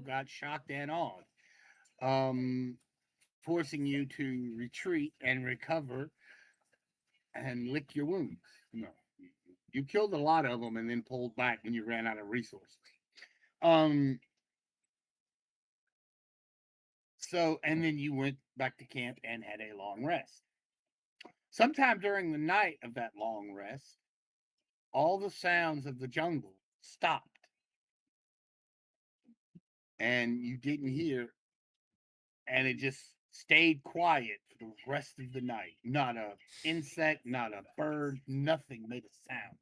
got shocked and awed, um, forcing you to retreat and recover and lick your wounds. No, you killed a lot of them and then pulled back when you ran out of resources. Um, and then you went back to camp and had a long rest. Sometime during the night of that long rest, all the sounds of the jungle stopped and you didn't hear, and it just stayed quiet for the rest of the night. Not a insect, not a bird, nothing made a sound.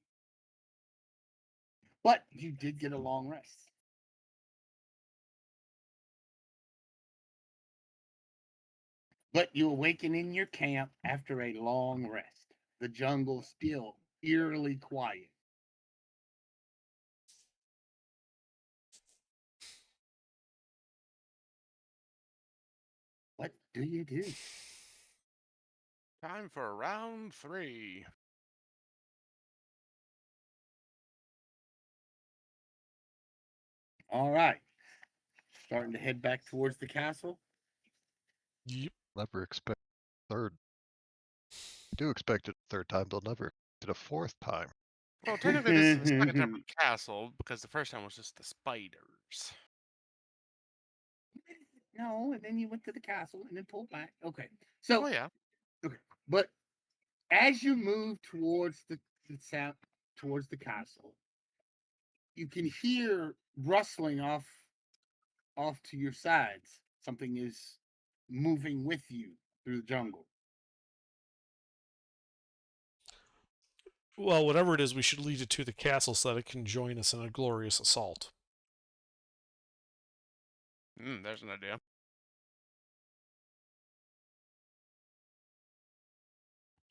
But you did get a long rest. But you awaken in your camp after a long rest. The jungle still eerily quiet. What do you do? Time for round 3. All right. Starting to head back towards the castle. Yep. Never expect third. I do expect it a third time, but never expect it a fourth time. Well, technically, this is the second time for castle because the first time was just the spiders. No, and then you went to the castle and then pulled back. Okay. So, Oh, yeah. okay. But as you move towards the south, towards the castle, you can hear rustling off to your sides. Something is moving with you through the jungle. Well, whatever it is, we should lead it to the castle so that it can join us in a glorious assault. There's an idea.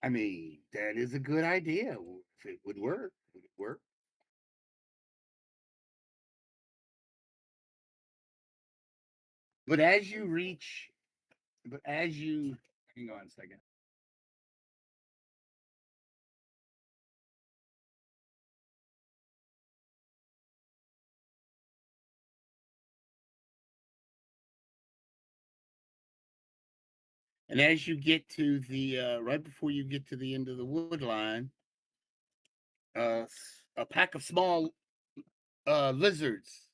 I mean, that is a good idea. If it would work, would it work? But as you reach, but as you, hang on a second. And as you get to the right before you get to the end of the wood line, a pack of small lizards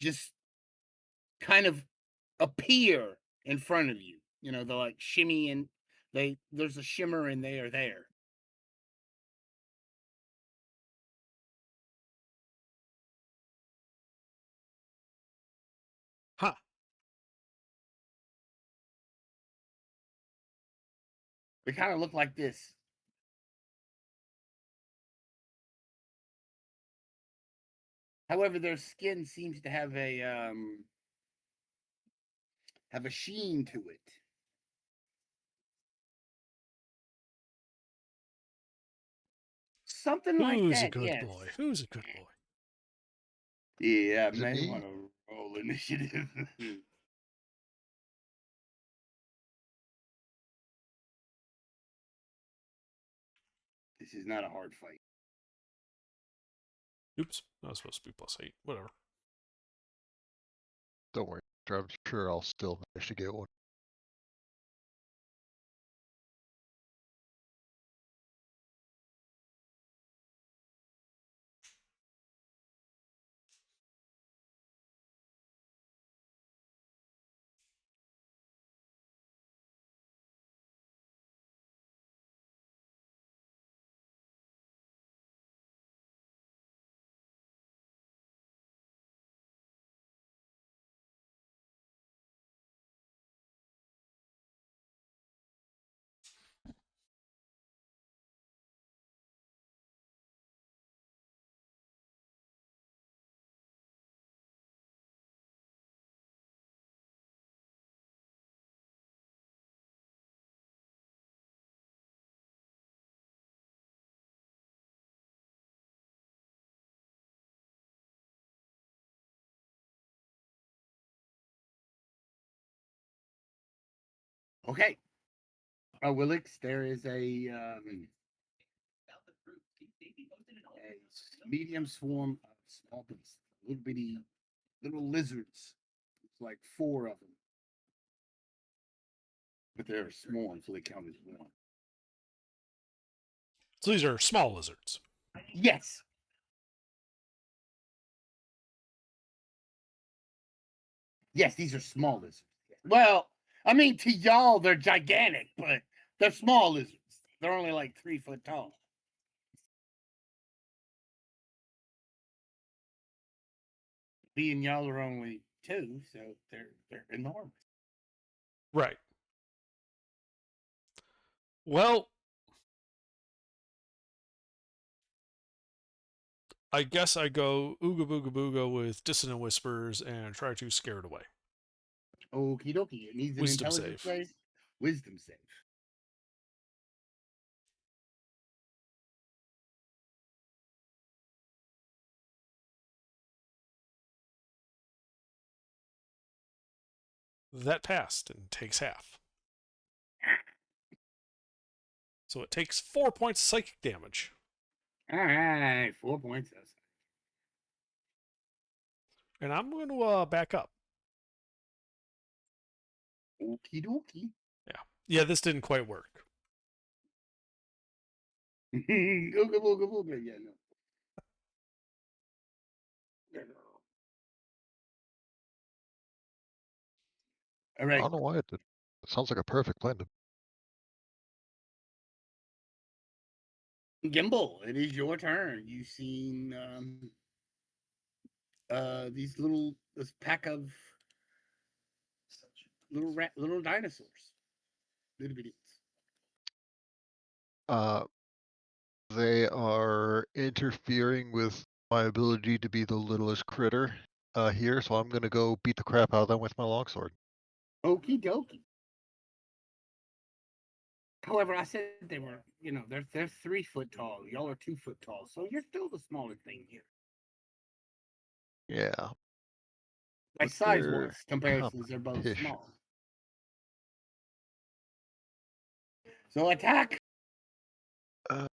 just kind of appear in front of you. You know, they're like shimmy and there's a shimmer and they are there. Huh. They kind of look like this. However, their skin seems to have a sheen to it. Something like Who's a that, good yes. boy? Who's a good boy? Yeah, I Is it may me? want to roll initiative. This is not a hard fight. Oops, that was supposed to be +8. Whatever. Don't worry, I'm sure I'll still manage to get one. Okay. Willix, there is a medium swarm of small beasts, little bitty little lizards. It's like 4 of them, but they're small, so they count as one. So these are small lizards. Yes. Yes, these are small lizards. Well, I mean, to y'all, they're gigantic, but they're small lizards. They're only like 3 foot tall. Being y'all are only 2, so they're enormous. Right. Well, I guess I go ooga booga booga with dissonant whispers and try to scare it away. Okie dokie. It needs an Wisdom intelligence save. save. Wisdom save. That passed and takes half. So it takes 4 points of psychic damage. All right, 4 points. And I'm going to back up. Okie dokie. Yeah, this didn't quite work. Ooga booga booga. Yeah, no. All I right. don't know why it did. It sounds like a perfect plan to. Gimbal, it is your turn. You've seen this pack of little dinosaurs. Little bitties. They are interfering with my ability to be the littlest critter here, so I'm gonna go beat the crap out of them with my longsword. Okie dokie. However, I said they were, they're 3 foot tall. Y'all are 2 foot tall, so you're still the smaller thing here. Yeah. Like But size they're wise comparisons, they're both competition. small. So attack. My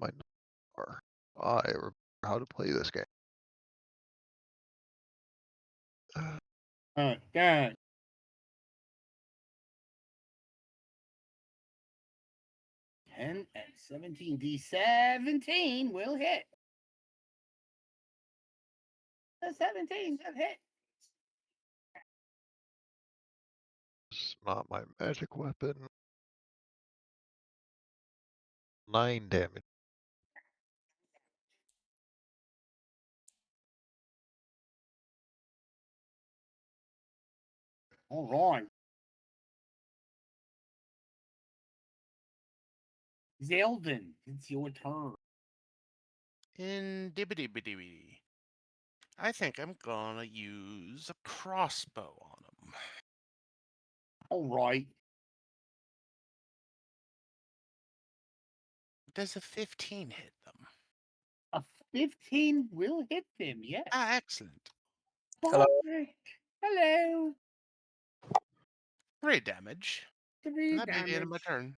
number. I remember how to play this game. God. $10 and 17. D17 will hit. The 17 will hit. It's not my magic weapon. 9 damage. All right. Zeldin, it's your turn. Indubitably. I think I'm gonna use a crossbow on him. All right. Does a 15 hit them? A 15 will hit them, yes. Ah, excellent. Hello. Right. Hello. 3 damage. 3 And that'd be the end of my damage. turn.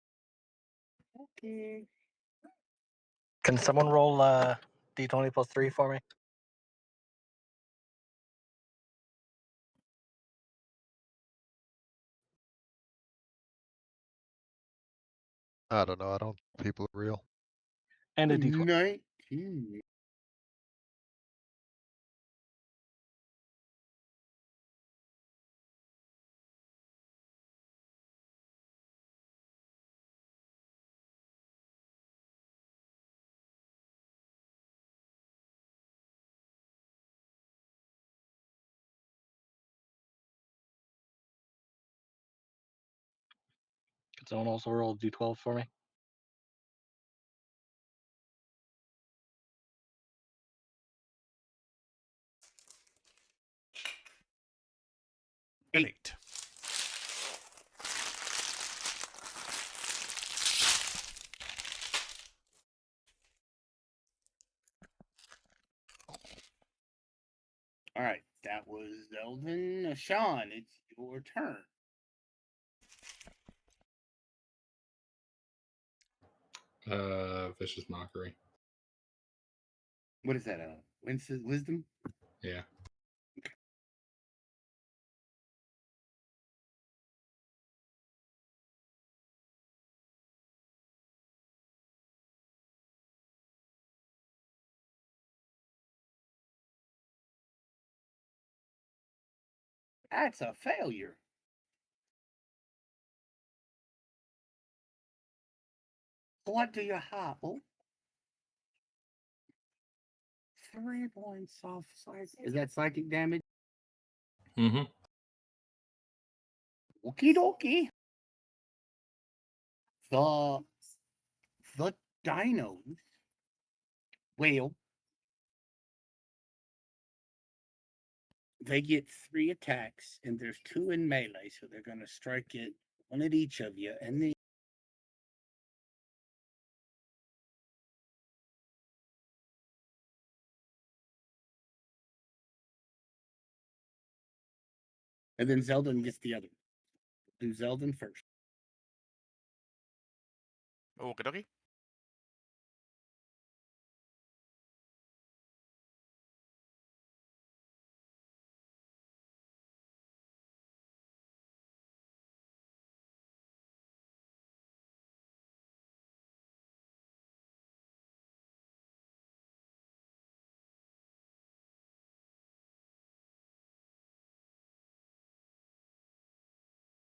Okay. Can someone roll d20 plus 3 for me? I don't know. I don't think people are real. And a d20. 19. Can someone also roll d12 for me? An 8. All right. That was Zeldin. Sean, it's your turn. Vicious Mockery. What is that? Wisdom. Yeah. That's a failure. What do you have? Oh. 3 points off psychic. Is that psychic damage? Mm-hmm. Okie dokie. The dinos. Well, they get 3 attacks, and there's 2 in melee, so they're gonna strike it 1 at each of you, and then Zeldin gets the other. Do Zeldin first. Okie dokie.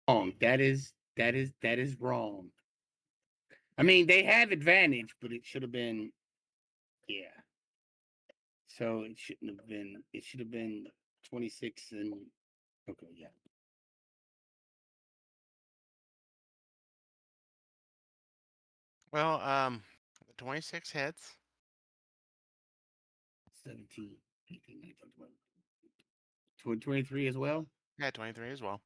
Wrong. That is wrong. I mean, they have advantage, but it should have been, yeah. So it shouldn't have been. It should have been 26 and okay, yeah. Well, 26 hits. 17, 18, 19, 20. 23 as well. Yeah, 23 as well.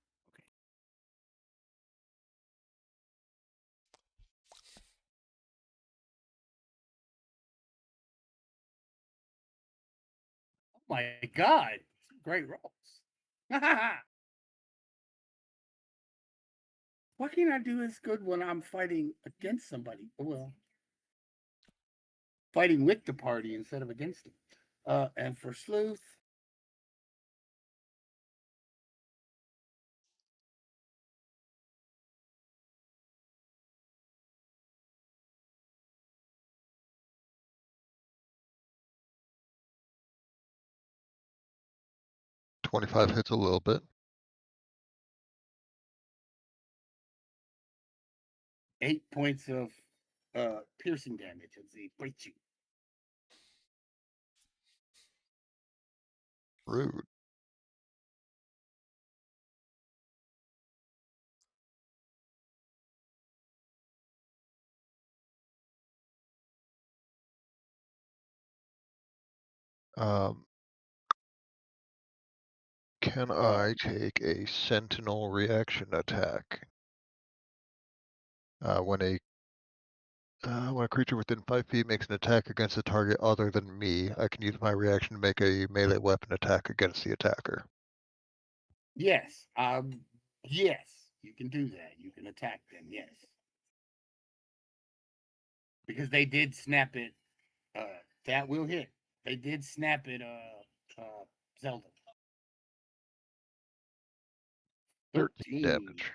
Oh my god! Great rolls. Why can't I do as good when I'm fighting against somebody? Well, fighting with the party instead of against them. And for Sleuth, $25 hits a little bit. 8 points of piercing damage as he bites you. Rude. Can I take a sentinel reaction attack? When a creature within 5 feet makes an attack against a target other than me, I can use my reaction to make a melee weapon attack against the attacker. Yes. Yes, you can do that. You can attack them, yes. Because they did snap it. That will hit. They did snap it, Zelda. 13 damage.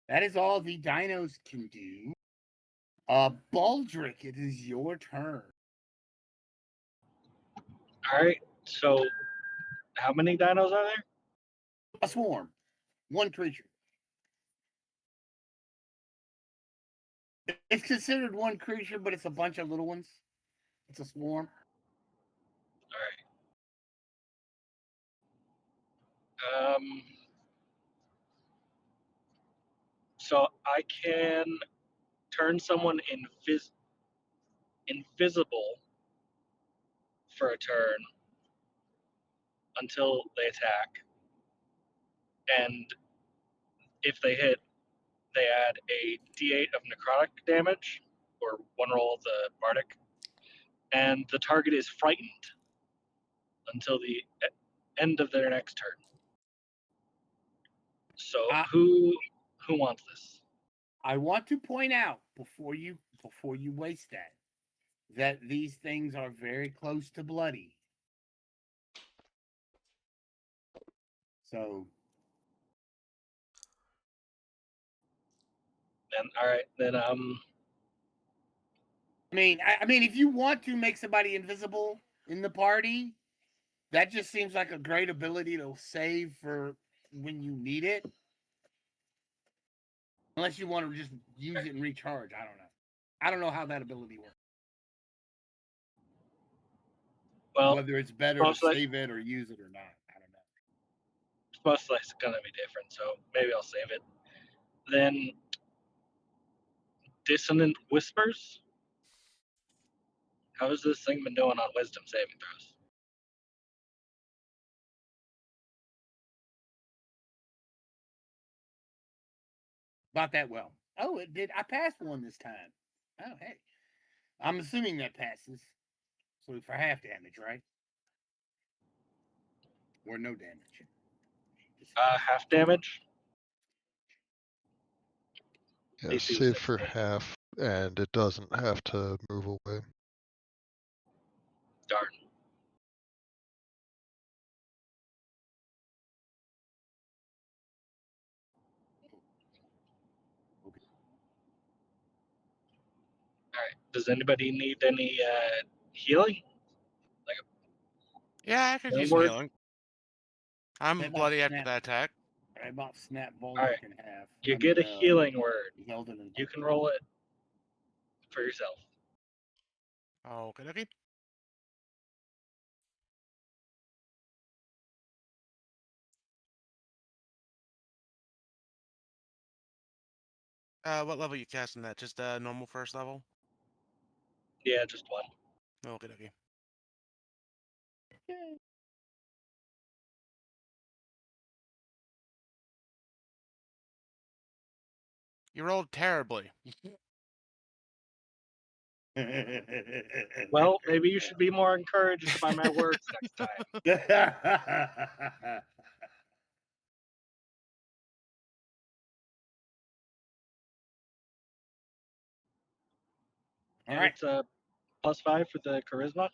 That is all the dinos can do. Baldric, it is your turn. All right. So, how many dinos are there? A swarm. 1 creature. It's considered 1 creature, but it's a bunch of little ones. It's a swarm. All right. So I can turn someone invisible for a turn until they attack, and if they hit, they add a D8 of necrotic damage, or 1 roll of the bardic, and the target is frightened until the end of their next turn. So who wants this? I want to point out before you waste that these things are very close to bloody. So Then all right, then I mean, if you want to make somebody invisible in the party, that just seems like a great ability to save for when you need it. Unless you want to just use it and recharge. I don't know. I don't know how that ability works. well, Whether it's better to mostly- save it or use it or not. I don't know. it's most likely gonna be different, so maybe I'll save it. Then Dissonant Whispers. How has this thing been doing on Wisdom saving throws? About that well. Oh, it did. I passed one this time. Oh, hey. I'm assuming that passes. So for half damage, right? Or no damage. Just Half damage. Yeah, AC was save for 16. half, and it doesn't have to move away. Darn. Okay. All right. Does anybody need any healing? Yeah, I could use Onward. healing. I'm That about bloody after snap- that attack. I about snap Bulwark Alright. in half. You I get a mean, healing word. Zeldin and You can roll it for yourself. Okay, okay. What level you casting that? Just normal first level? Yeah, just one. Okay, okay. You rolled terribly. Well, maybe you should be more encouraged by my words next time. All And right. it's a +5 for the charisma. All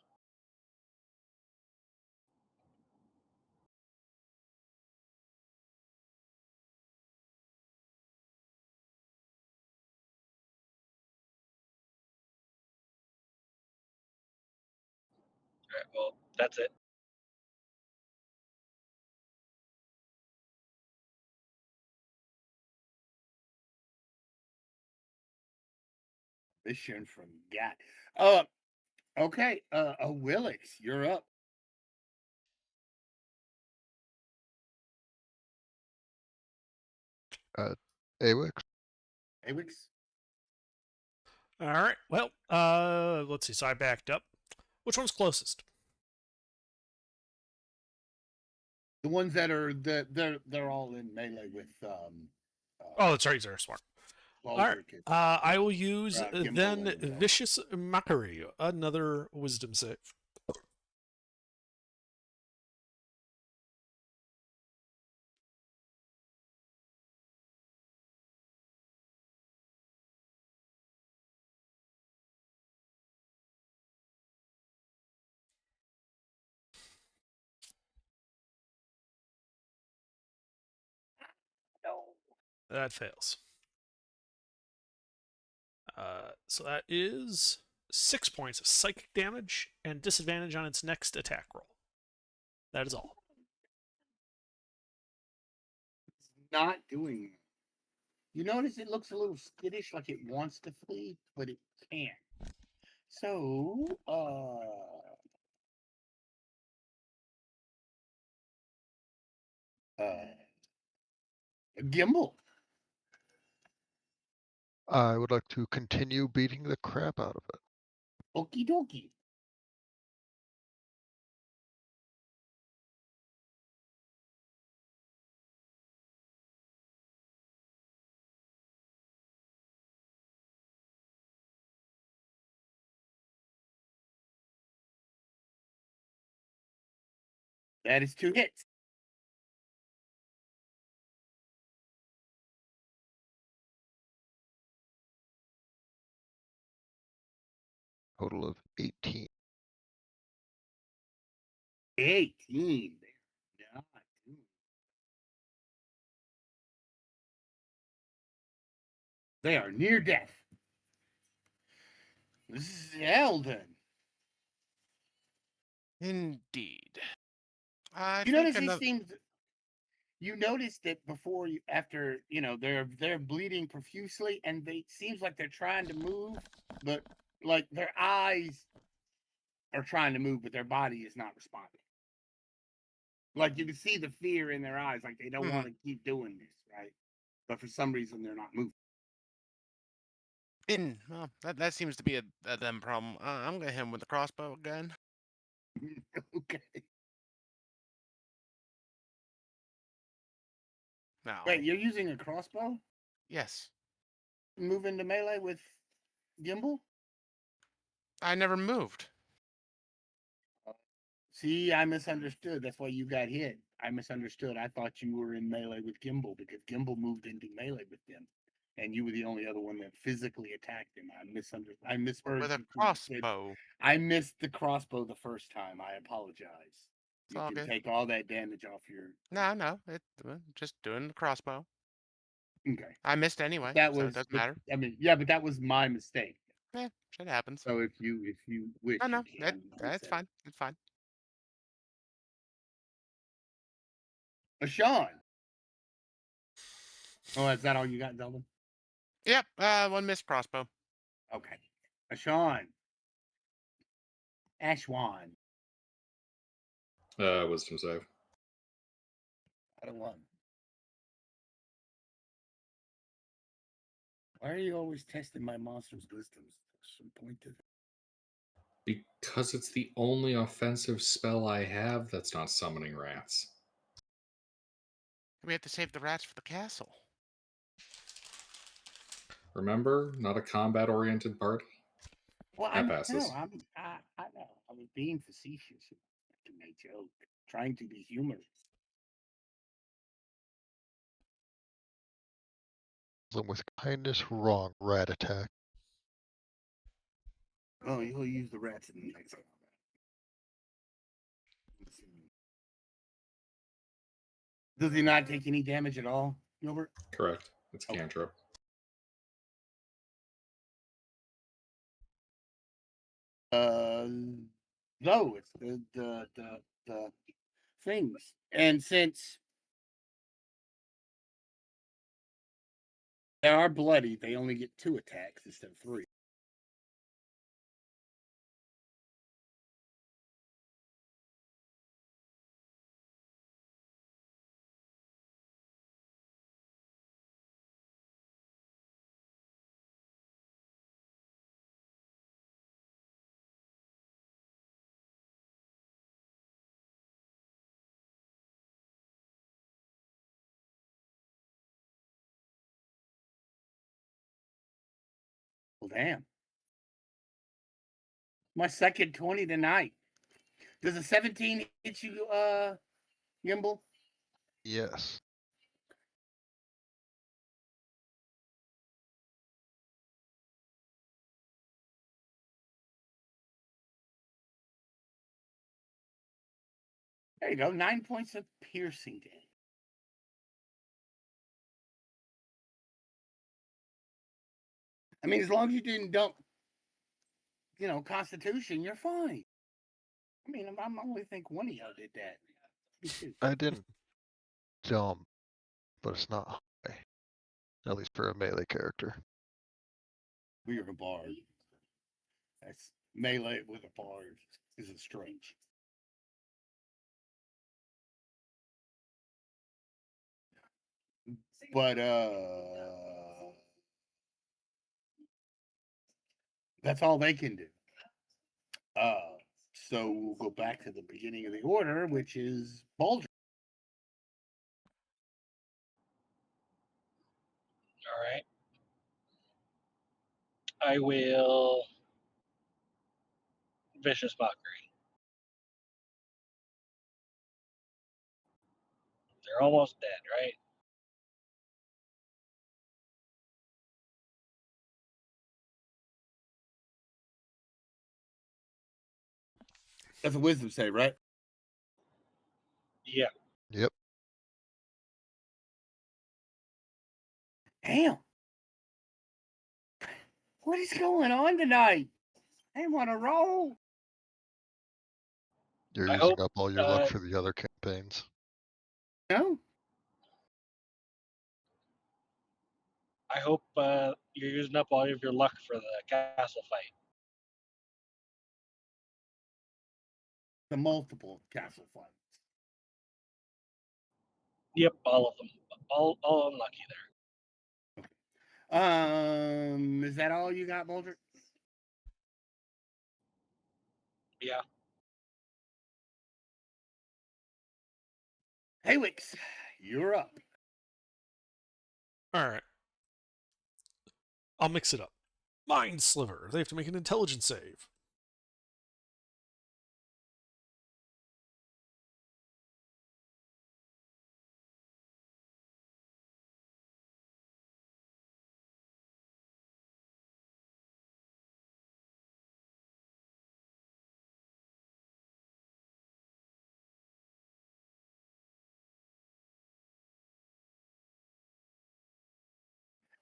right, well, that's it. Mission from God. Okay. Willix, you're up. Awix? Awix? All right. Well, let's see. So I backed up. Which one's closest? The ones that are they're all in melee with Oh, that's right. They're smart. All right. Bulwark and- I will use Gimbal then and, Vicious Mockery, another wisdom save. No. That fails. So that is 6 points of psychic damage and disadvantage on its next attack roll. That is all. It's not doing. You notice it looks a little skittish, like it wants to flee, but it can't. So, Gimbal. I would like to continue beating the crap out of it. Okie dokie. That is 2 hits. total of 18. 18. They're not doing. They are near death. This is hell then. Indeed. I You think notice these another. things. You notice that before you, after they're bleeding profusely, and they seems like they're trying to move, but like their eyes are trying to move, but their body is not responding. Like you can see the fear in their eyes, like they don't want to keep doing this, right? But for some reason, they're not moving. Well, that seems to be a them problem. I'm gonna hit him with the crossbow again. Okay. Now, Wait, you're using a crossbow? yes, Move into melee with Gimbal? I never moved. See, I misunderstood. That's why you got hit. I misunderstood. I thought you were in melee with Gimbal because Gimbal moved into melee with them, and you were the only other one that physically attacked him. I misunderstood. I misheard With a you when you said- crossbow. I missed the crossbow the first time. I apologize. It's You all can good. take all that damage off your. No, just doing the crossbow. Okay. I missed anyway, That so was. it doesn't but- matter. I mean, yeah, but that was my mistake. Yeah, shit happens. So if you wish, Oh no, you can. that's fine. It's fine. Sean. Oh, is that all you got, Delvin? Yep, one missed crossbow. Okay. Sean. Ashwan. Wisdom save. I don't want. Why are you always testing my monster's wisdoms? There's some point to that. Because it's the only offensive spell I have that's not summoning rats. We have to save the rats for the castle. Remember? Not a combat-oriented party. Well, That I passes. know. I know. I was being facetious. Making a joke, trying to be humorous. Them with kindness, wrong. Rat attack. Oh, you'll use the rats in the next combat. Does he not take any damage at all, Gilbert? Correct. It's Okay. cantrip. No, it's the things, and since they are bloody, they only get 2 attacks instead of 3. Well, damn. My second 20 tonight. Does a 17 hit you, Gimbal? Yes. There you go. 9 points of piercing damage. I mean, as long as you didn't dump, Constitution, you're fine. I mean, I only think one of y'all did that. Me too. I didn't jump, but it's not high. At least for a melee character. We are a bard. That's melee with a bard is a stretch. But that's all they can do. So we'll go back to the beginning of the order, which is Baldric. All right. I will vicious mockery. They're almost dead, right? That's a wisdom save, right? Yeah. Yep. Damn. What is going on tonight? I want to roll. You're I using hope, up all your luck for the other campaigns. No. I hope you're using up all of your luck for the castle fight. The multiple castle fights. Yep, all of them. All unlucky there. Is that all you got, Boulder? Yeah. Haywix, you're up. All right. I'll mix it up. Mind Sliver. They have to make an intelligence save.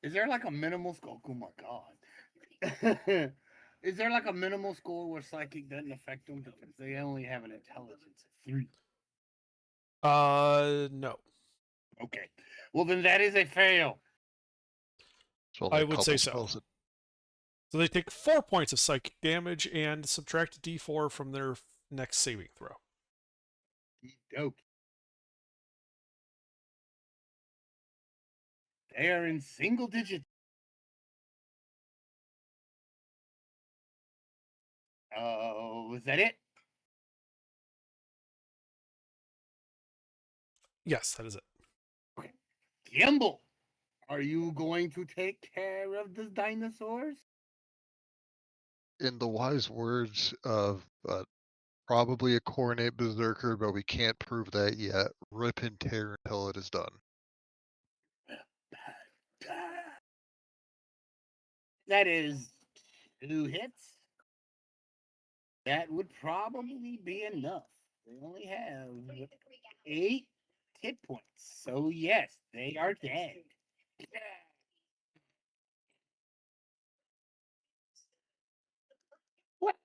Is there like a minimal score? Oh my god. Is there like a minimal score where psychic doesn't affect them because they only have an intelligence of 3? No. Okay. Well, then that is a fail. So only I a would couple say so. spells that- So they take 4 points of psychic damage and subtract a d4 from their next saving throw. Dope. They are in single digits. Oh, is that it? Yes, that is it. Gimbal, are you going to take care of the dinosaurs? In the wise words of probably a coronate berserker, but we can't prove that yet. Rip and tear until it is done. That is 2 hits. That would probably be enough. They only have 8 hit points. So, yes, they are dead. What?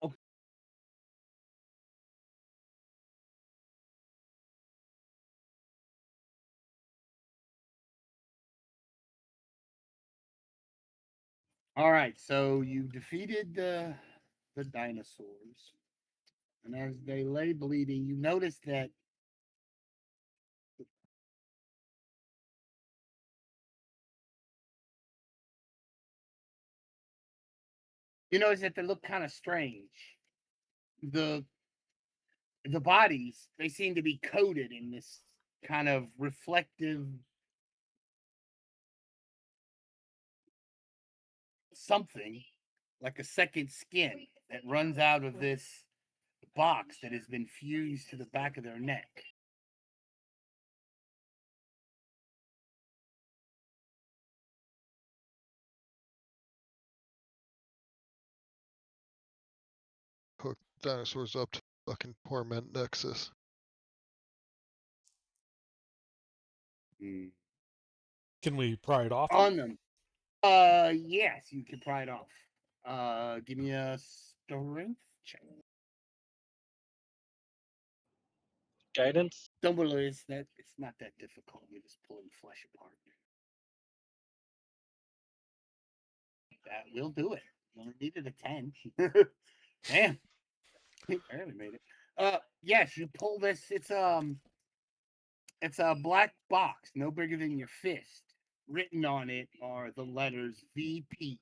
Okay. All right, so you defeated the dinosaurs, and as they lay bleeding, you notice that they look kind of strange. The bodies, they seem to be coated in this kind of reflective something, like a second skin that runs out of this box that has been fused to the back of their neck. Hook dinosaurs up to fucking torment Nexus. Can we pry it off? On them. Yes, you can pry it off. Give me a strength check. Guidance. Dumbledore is that it's not that difficult. You're just pulling flesh apart. That will do it. You only needed a 10. Damn. He barely made it. Yes, you pull this. It's a black box, no bigger than your fist. Written on it are the letters VP.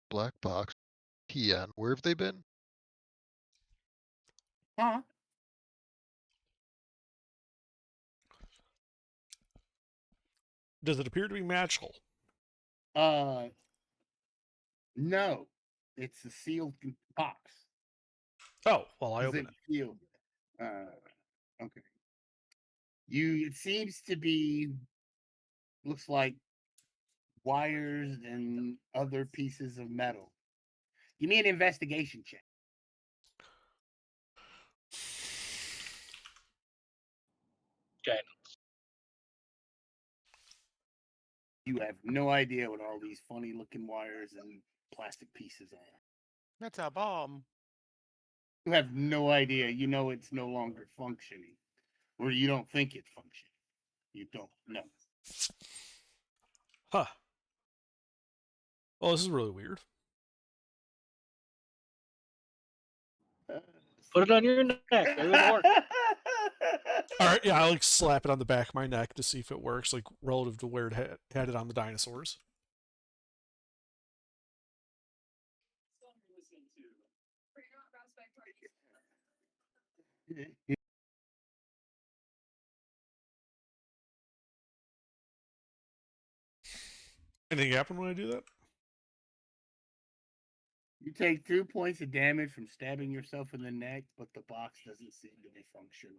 Black box. PN. Where have they been? Huh? Does it appear to be magical? No. It's a sealed box. Oh, well, I open it. Sealed. Okay. It seems to be, looks like wires and other pieces of metal Give me an investigation check. Okay. You have no idea what all these funny looking wires and plastic pieces are. That's a bomb. You have no idea. You know it's no longer functioning, or you don't think it's functioning. You don't know. Huh. Well, this is really weird. Put it on your neck. Maybe it'll work. All right, yeah, I like slap it on the back of my neck to see if it works, like relative to where it had it on the dinosaurs. Anything happen when I do that? You take 2 points of damage from stabbing yourself in the neck, but the box doesn't seem to be functioning.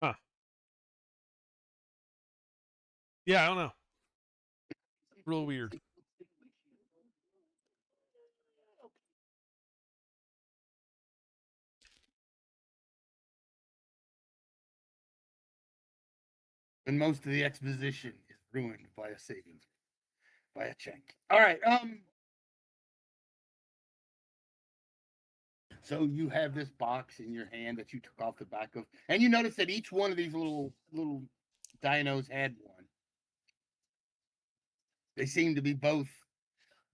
Huh. Yeah, I don't know. Real weird. And most of the exposition is ruined by a savings, by a check. All right. So you have this box in your hand that you took off the back of, and you notice that each one of these little dinos had one. They seem to be both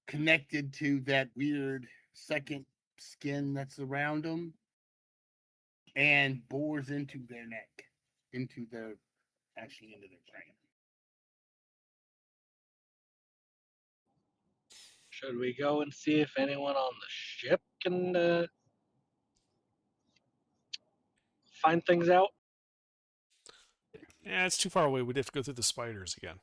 connected to that weird second skin that's around them, and bores into their neck, into their brain. Should we go and see if anyone on the ship can find things out? Yeah, it's too far away. We'd have to go through the spiders again.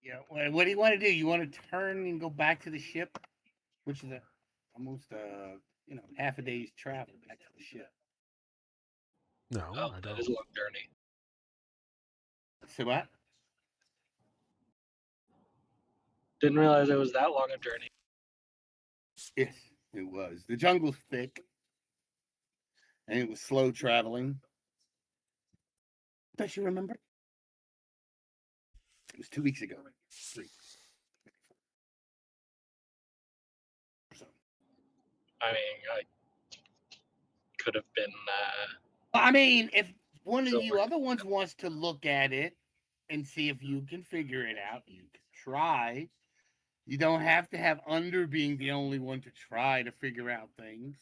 Yeah. What do you want to do? You want to turn and go back to the ship, which is almost half a day's travel back to the ship. No, Oh, I that don't. is a long journey. So what? Didn't realize it was that long a journey. Yes, it was. The jungle's thick, and it was slow traveling. Don't you remember? It was 2 weeks ago. 3. So, I mean, I could have been. I mean, if one of Still you working. other ones wants to look at it and see if you can figure it out, you can try. You don't have to have Under being the only one to try to figure out things.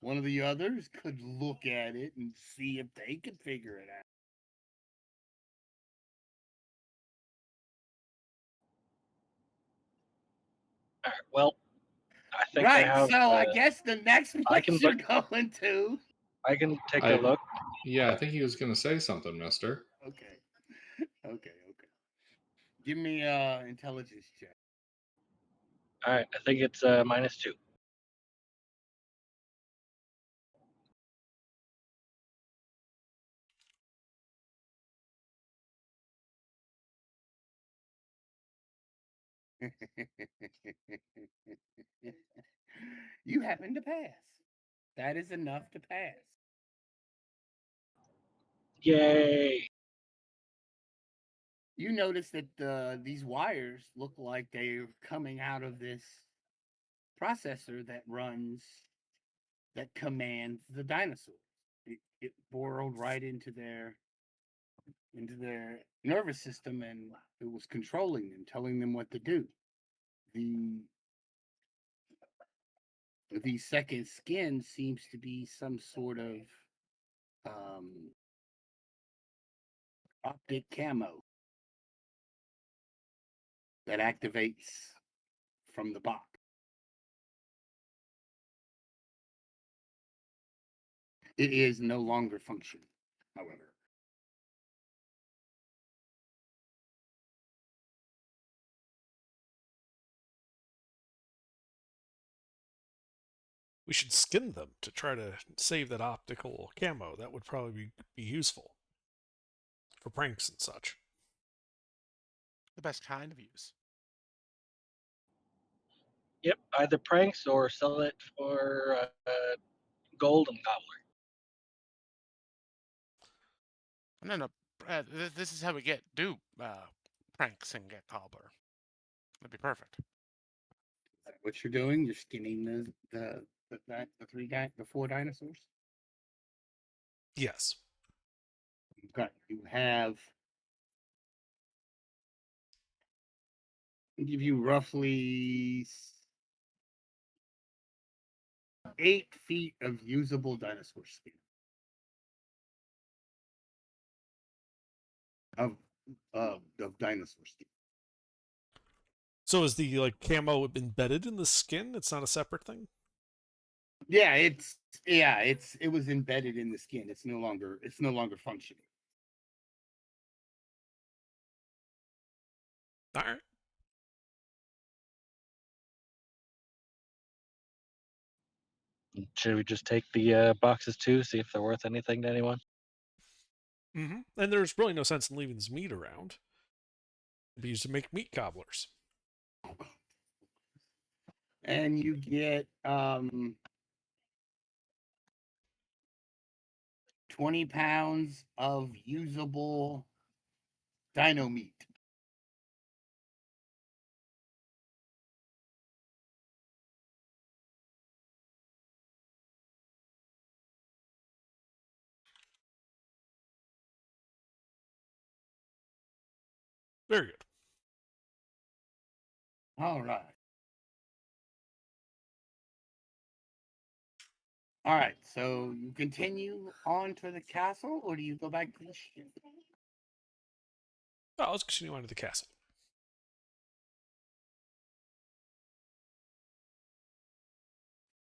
One of the others could look at it and see if they could figure it out. All right, well, I think Right. I have. So I guess the next I place can you're going to. I can take I- a look. Yeah, I think he was going to say something, mister. Okay. Okay. Give me intelligence check. All right, I think it's -2. You happen to pass. That is enough to pass. Yay! You notice that these wires look like they're coming out of this processor that commands the dinosaurs. It burrowed right into their nervous system, and it was controlling them, telling them what to do. The second skin seems to be some sort of optic camo that activates from the box. It is no longer functioning, however. We should skin them to try to save that optical camo. That would probably be useful for pranks and such. The best kind of use. Yep, either pranks or sell it for gold and gobbler. No. This is how we do pranks and get cobbler. That'd be perfect. Is that what you're doing? You're skinning the four dinosaurs. Yes. Okay, you have. I'll give you roughly 8 feet of usable dinosaur skin. Of dinosaur skin. So is the like camo embedded in the skin? It's not a separate thing? Yeah, it was embedded in the skin. It's no longer functioning. All right. Should we just take the boxes too, see if they're worth anything to anyone? Mm-hmm. And there's really no sense in leaving this meat around. It'd be used to make meat cobblers. And you get 20 pounds of usable dino meat. Very good. All right. All right. So you continue on to the castle, or do you go back to the ship? Well, let's continue on to the castle.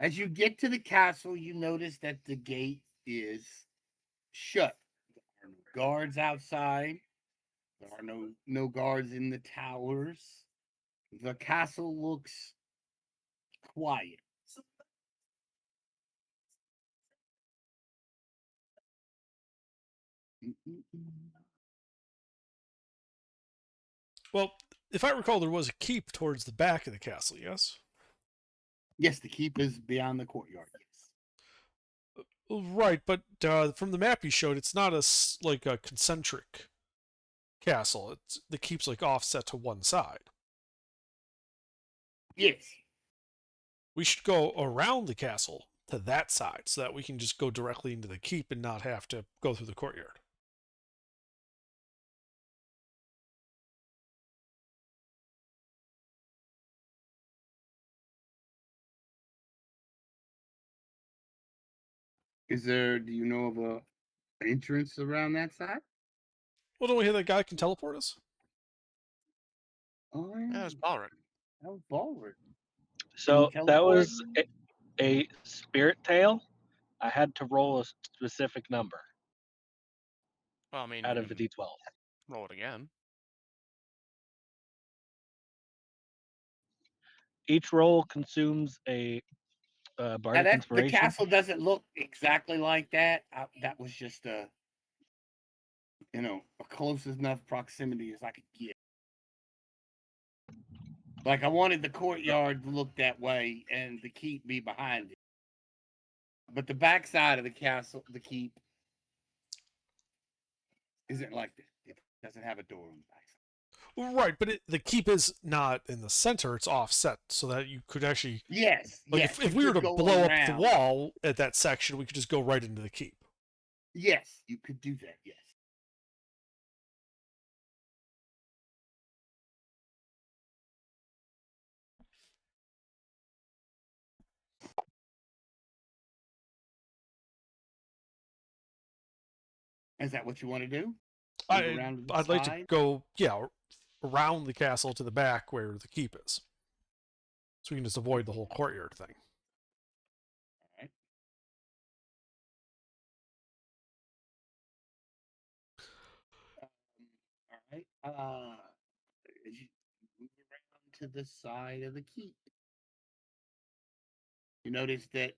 As you get to the castle, you notice that the gate is shut. There are no guards outside. There are no guards in the towers. The castle looks quiet. Well, if I recall, there was a keep towards the back of the castle, yes? Yes, the keep is beyond the courtyard. Yes. Right, but from the map you showed, it's not like a concentric castle. It's the keep's like offset to one side. Yes. We should go around the castle to that side so that we can just go directly into the keep and not have to go through the courtyard. Do you know of a entrance around that side? Well, don't we have that guy can teleport us? Oh, Yeah, that's Balric. Oh, forward. So that teleport? was a spirit tail. I had to roll a specific number Well, I mean, out you of the can D12. roll it again. Each roll consumes a Now bardic the inspiration. castle doesn't look exactly like that. That was just a close enough proximity as I could get. Like I wanted the courtyard to look that way and the keep be behind it. But the backside of the castle, the keep, isn't like that. It doesn't have a door on the backside. Right, but the keep is not in the center; it's offset, so that you could actually, Yes, like, yes. if you we were could to go blow up the around. wall at that section, we could just go right into the keep. Yes, you could do that. Yes. Is that what you want to do? Move around to the I'd like to side? go, around the castle to the back where the keep is, so we can just avoid the whole courtyard thing. All right. As you move around to the side of the keep, you notice that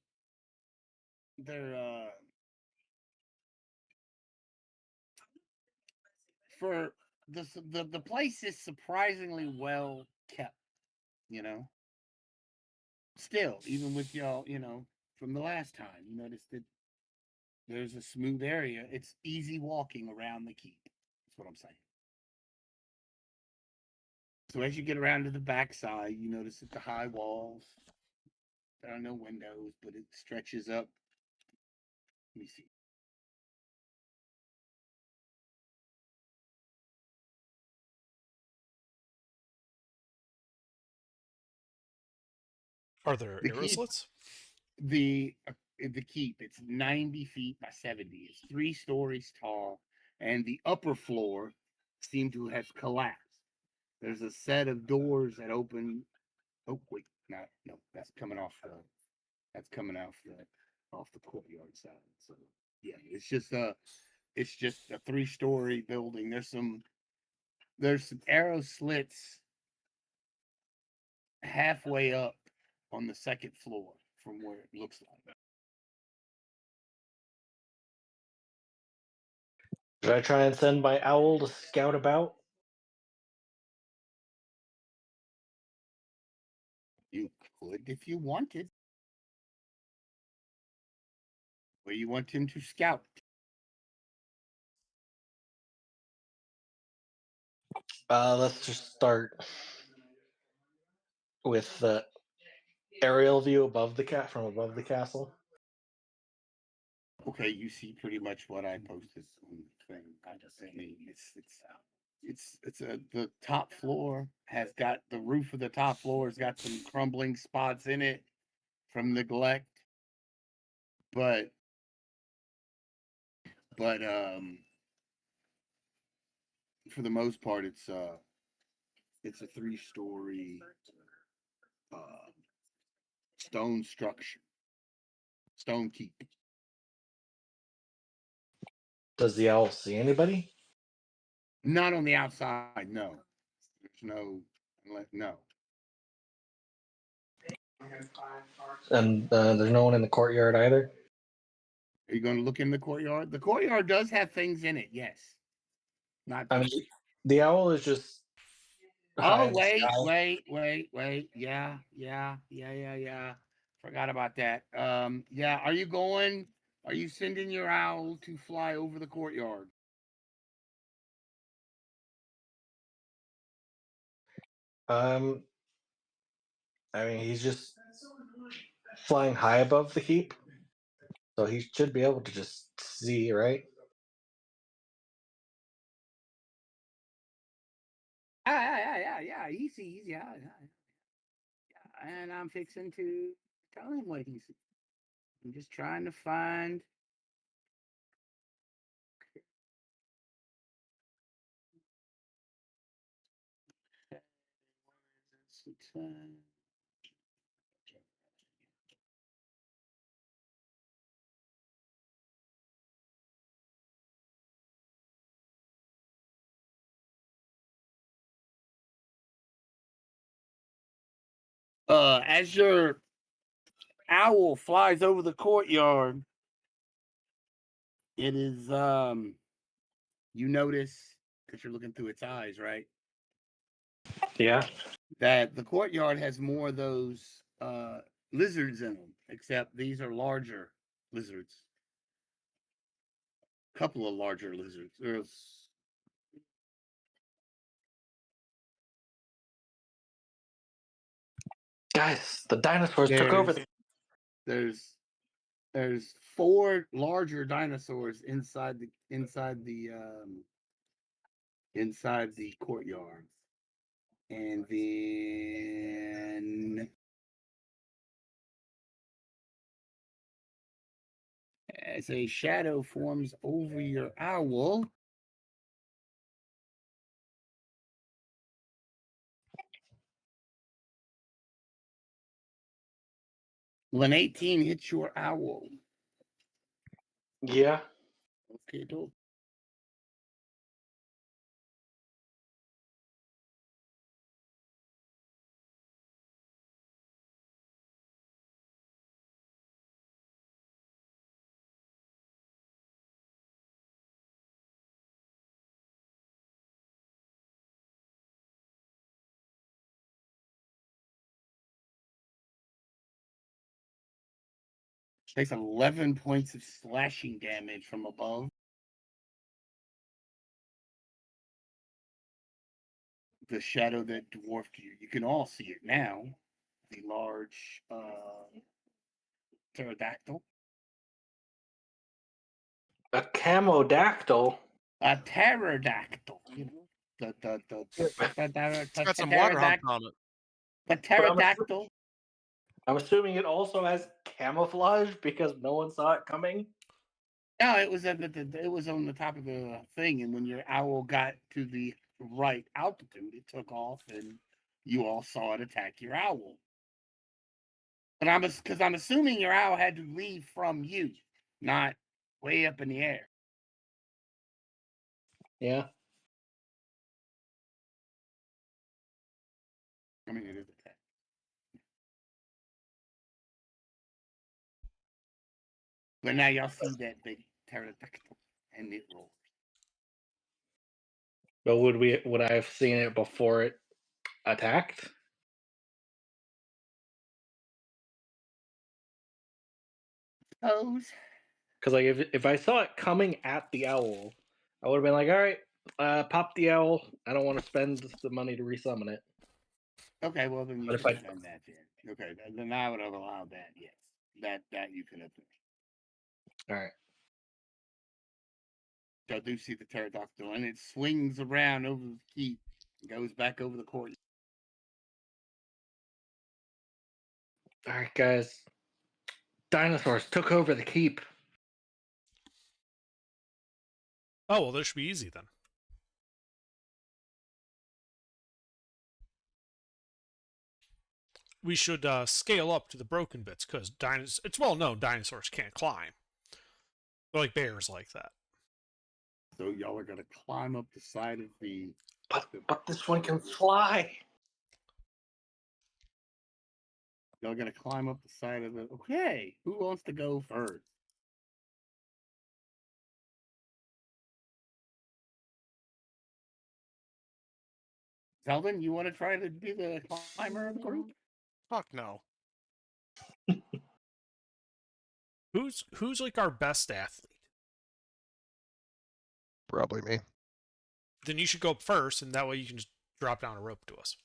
for the place is surprisingly well kept, you know. Still, even with y'all, from the last time, you noticed that there's a smooth area. It's easy walking around the keep. That's what I'm saying. So as you get around to the backside, you notice that the high walls, there are no windows, but it stretches up. Let me see. Are there The arrow keep- slits? The keep, it's 90 feet by 70. It's 3 stories tall, and the upper floor seemed to have collapsed. There's a set of doors that open. Oh wait, no, that's coming off the courtyard side. So yeah, it's just a 3-story building. There's some arrow slits halfway up on the second floor from where it looks like. Should I try and send my owl to scout about? You could if you wanted. Where you want him to scout. Let's just start with the aerial view above the from above the castle. Okay, you see pretty much what I posted on the thing. I mean, the top floor has got the roof of the top floor has got some crumbling spots in it from neglect, but for the most part, it's a 3-story stone structure, stone keep. Does the owl see anybody? Not on the outside, no. There's no. And there's no one in the courtyard either. Are you going to look in the courtyard? The courtyard does have things in it, yes. Not. I mean, the owl is just. high Oh, in the sky. wait. Yeah. Forgot about that. Yeah. Are you sending your owl to fly over the courtyard? I mean, he's just flying high above the keep, so he should be able to just see, right? Yeah. He sees, yeah. And I'm fixing to tell him what he sees. I'm just trying to find. As your owl flies over the courtyard, it is you notice, because you're looking through its eyes, right, Yeah. that the courtyard has more of those lizards in them, except these are larger lizards. A couple of larger lizards. Guys, the dinosaurs took over the. There's 4 larger dinosaurs inside the courtyard. And then as a shadow forms over your owl, when 18 hits your owl. Yeah. Okay, dope. Takes 11 points of slashing damage from above. The shadow that dwarfed you. You can all see it now. The large pterodactyl. A camodactyl. A pterodactyl. You know, the It's got some water humps on it. the pterodactyl. I'm assuming it also has camouflage because no one saw it coming. No, it was it was on the top of the thing, and when your owl got to the right altitude, it took off, and you all saw it attack your owl. But I'm assuming your owl had to leave from you, not way up in the air. Yeah. I mean, it is attack. But now y'all see that big pterodactyl, and it rolls. But would I have seen it before it attacked? Suppose. Because like if I saw it coming at the owl, I would have been like, all right, pop the owl. I don't want to spend the money to resummon it. Okay, well then you But if could I- have done that then. Okay, then I would have allowed that. Yes, that you could have done. All right. Y'all do see the pterodactyl, and it swings around over the keep, and goes back over the court. All right, guys. Dinosaurs took over the keep. Oh, well, this should be easy then. We should scale up to the broken bits, because it's well known dinosaurs can't climb. They're like bears like that. So y'all are gonna climb up the side of the. But this one can fly. Y'all gonna climb up the side of the. Okay, who wants to go first? Zeldin, you want to try to be the climber of the group? Fuck no. Who's like our best athlete? Probably me. Then you should go up first, and that way you can just drop down a rope to us.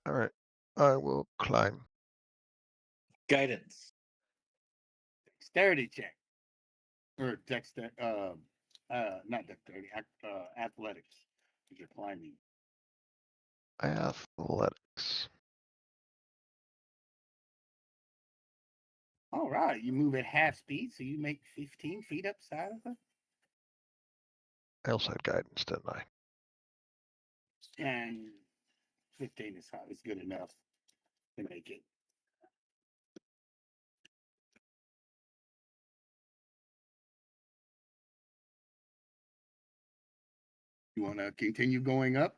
All right. I will climb. Guidance. Dexterity check. Or not dexterity, athletics. Because you're climbing. Athletics. All right, you move at half speed, so you make 15 feet up side of it. I also had guidance, didn't I? And 15 is good enough to make it. You want to continue going up?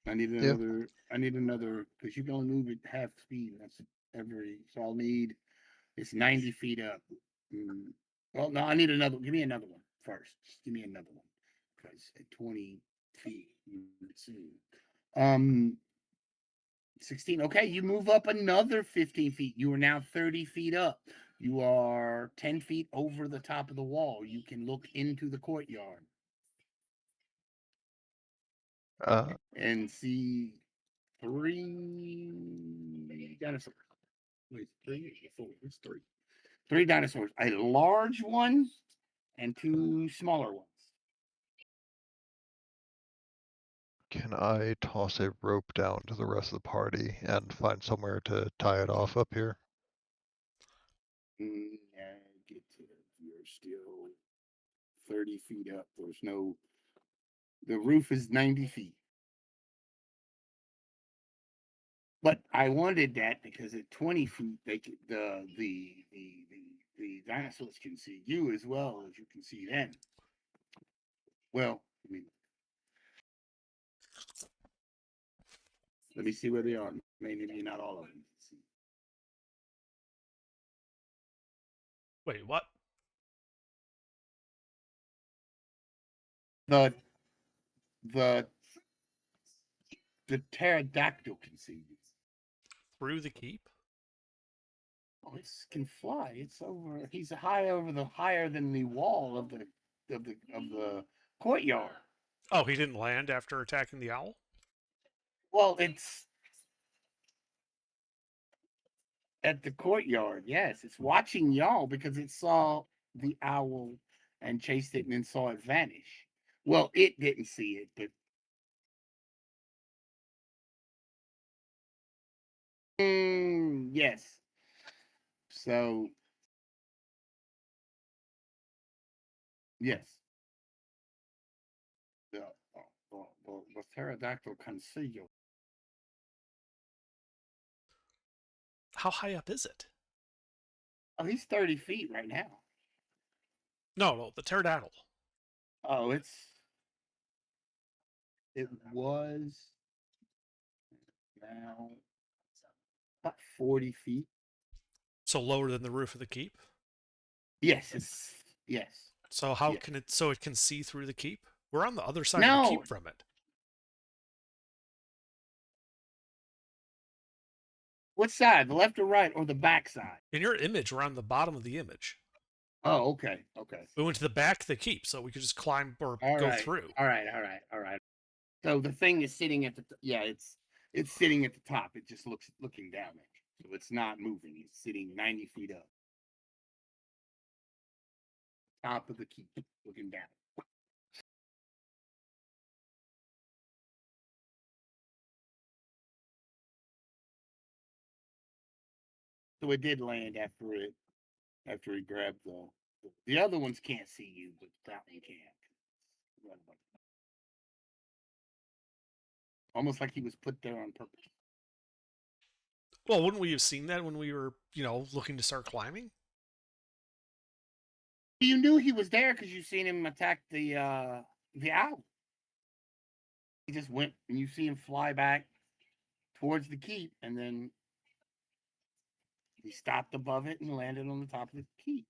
I need another because you can only move at half speed. That's so I'll need it's 90 feet up. Well, no, I need another. Give me another one first. Just give me another one because at 20 feet, let's see. 16. Okay, you move up another 15 feet. You are now 30 feet up. You are 10 feet over the top of the wall. You can look into the courtyard and see 3 dinosaurs. Wait, 3 or 4? It's 3. 3 dinosaurs. A large one and 2 smaller ones. Can I toss a rope down to the rest of the party and find somewhere to tie it off up here? Yeah, get to it. You're still 30 feet up. There's no. The roof is 90 feet. But I wanted that because at 20 feet, they could, the dinosaurs can see you as well as you can see them. Well, I mean, let me see where they are. Maybe not all of them. Wait, what? The pterodactyl can see you. Through the keep? Oh, it can fly. It's over. He's higher than the wall of the courtyard. Oh, he didn't land after attacking the owl? Well, it's at the courtyard. Yes, it's watching y'all because it saw the owl and chased it and then saw it vanish. Well, it didn't see it, but yes. So yes, the pterodactyl can see you. How high up is it? Oh, he's 30 feet right now. No, the pterodactyl. Oh, it was now about 40 feet. So lower than the roof of the keep? Yes. So how Yeah. can it so it can see through the keep? We're on the other side of the No. keep from it. What side? The left or right or the back side? In your image, we're on the bottom of the image. Oh, okay. We went to the back of the keep, so we could just climb or All go right. through. All right. So the thing is sitting at the it's sitting at the top. It just looking down at you. So it's not moving. It's sitting 90 feet up. Top of the keep, looking down. So it did land after he grabbed the other ones can't see you, but that one can. Almost like he was put there on purpose. Well, wouldn't we have seen that when we were, looking to start climbing? You knew he was there because you seen him attack the owl. He just went and you see him fly back towards the keep, and then he stopped above it and landed on the top of the keep.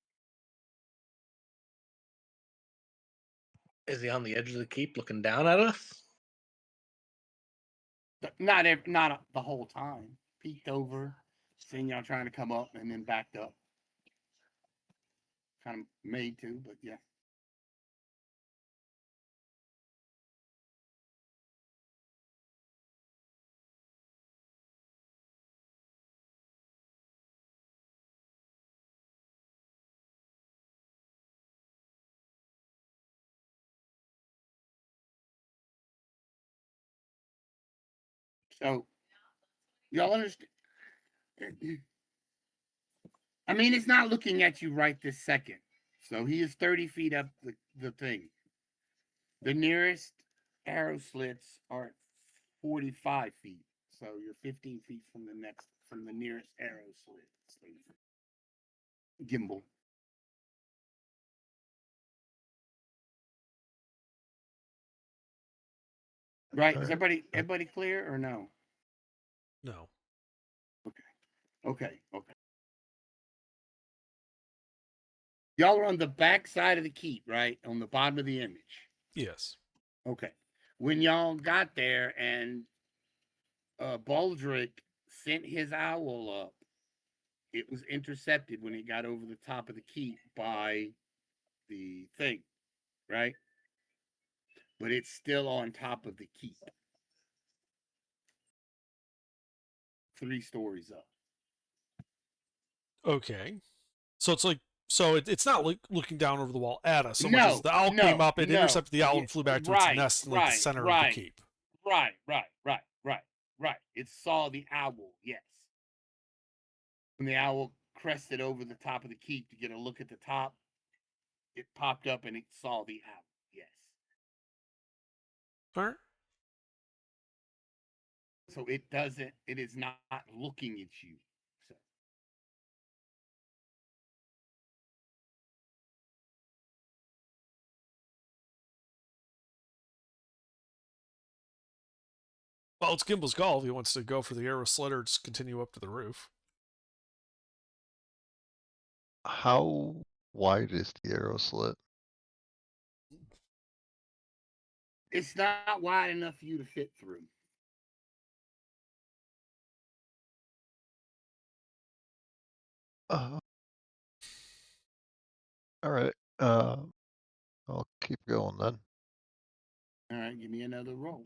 Is he on the edge of the keep looking down at us? Not the whole time. Peeked over, seen y'all trying to come up, and then backed up. Kind of made to, but yeah. So y'all understand? I mean, it's not looking at you right this second. So he is 30 feet up the thing. The nearest arrow slits are 45 feet. So you're 15 feet from the nearest arrow slit. Gimbal. Right? Is Alright. everybody clear or no? No. Okay. Y'all are on the back side of the keep, right? On the bottom of the image. Yes. Okay. When y'all got there and Baldric sent his owl up, it was intercepted when it got over the top of the keep by the thing, right? But it's still on top of the keep. 3 stories up. Okay. So it's like it's not looking down over the wall at us so much as the owl came up, it intercepted the owl and flew back to its nest in the center of the keep. Right. It saw the owl, yes. When the owl crested over the top of the keep to get a look at the top, it popped up and it saw the owl, yes. All right. So it is not looking at you. So. Well, it's Gimbal's call if he wants to go for the arrow slit or just continue up to the roof. How wide is the arrow slit? It's not wide enough for you to fit through. All right. I'll keep going then. All right, give me another roll.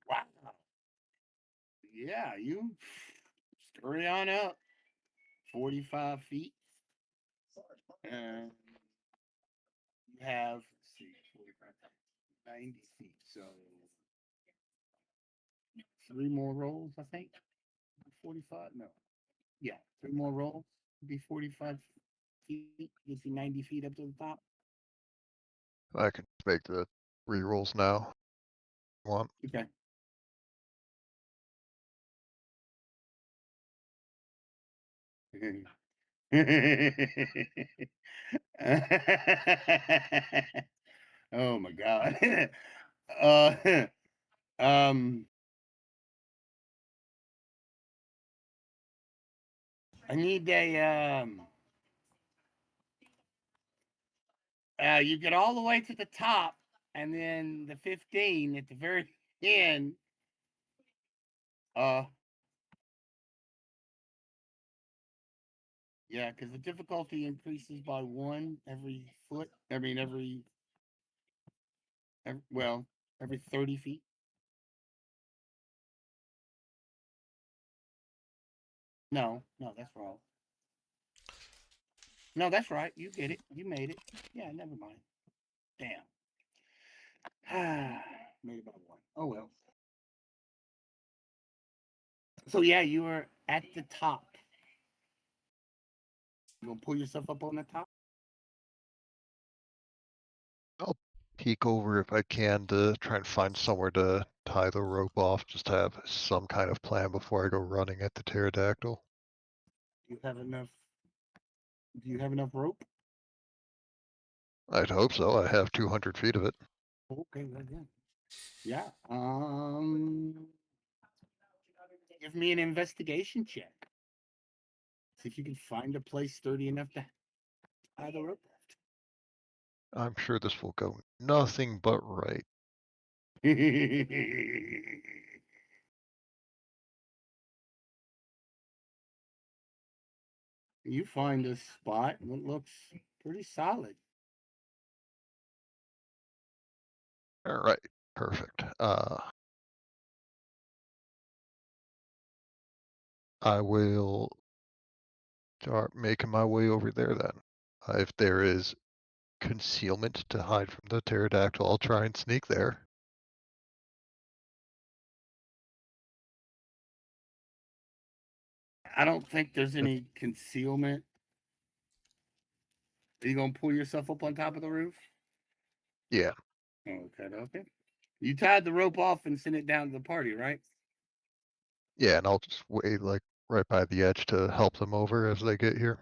Wow. Yeah, you scurry on up 45 feet. And you have, let's see, 45, 90 feet. So 3 more rolls, I think. 45? No. Yeah, 3 more rolls. Be 45 feet. Get you 90 feet up to the top. I can make the rerolls now. Want? Okay. Oh my god. uh um I need a you get all the way to the top and then the 15 at the very end. Yeah, because the difficulty increases by 1 every foot. I mean every well, every 30 feet. No, that's wrong. No, that's right. You get it. You made it. Yeah, never mind. Damn. Made it by 1. Oh well. So yeah, you were at the top. You gonna pull yourself up on the top? I'll peek over if I can to try and find somewhere to tie the rope off, just to have some kind of plan before I go running at the pterodactyl. Do you have enough? Do you have enough rope? I'd hope so. I have 200 feet of it. Okay, well then. Yeah. Give me an investigation check. See if you can find a place sturdy enough to tie the rope. I'm sure this will go nothing but right. You find a spot that looks pretty solid. All right, perfect. I will start making my way over there then. If there is concealment to hide from the pterodactyl, I'll try and sneak there. I don't think there's any concealment. Are you gonna pull yourself up on top of the roof? Yeah, Okay. You tied the rope off and sent it down to the party, right? yeah, and I'll just wait like right by the edge to help them over as they get here.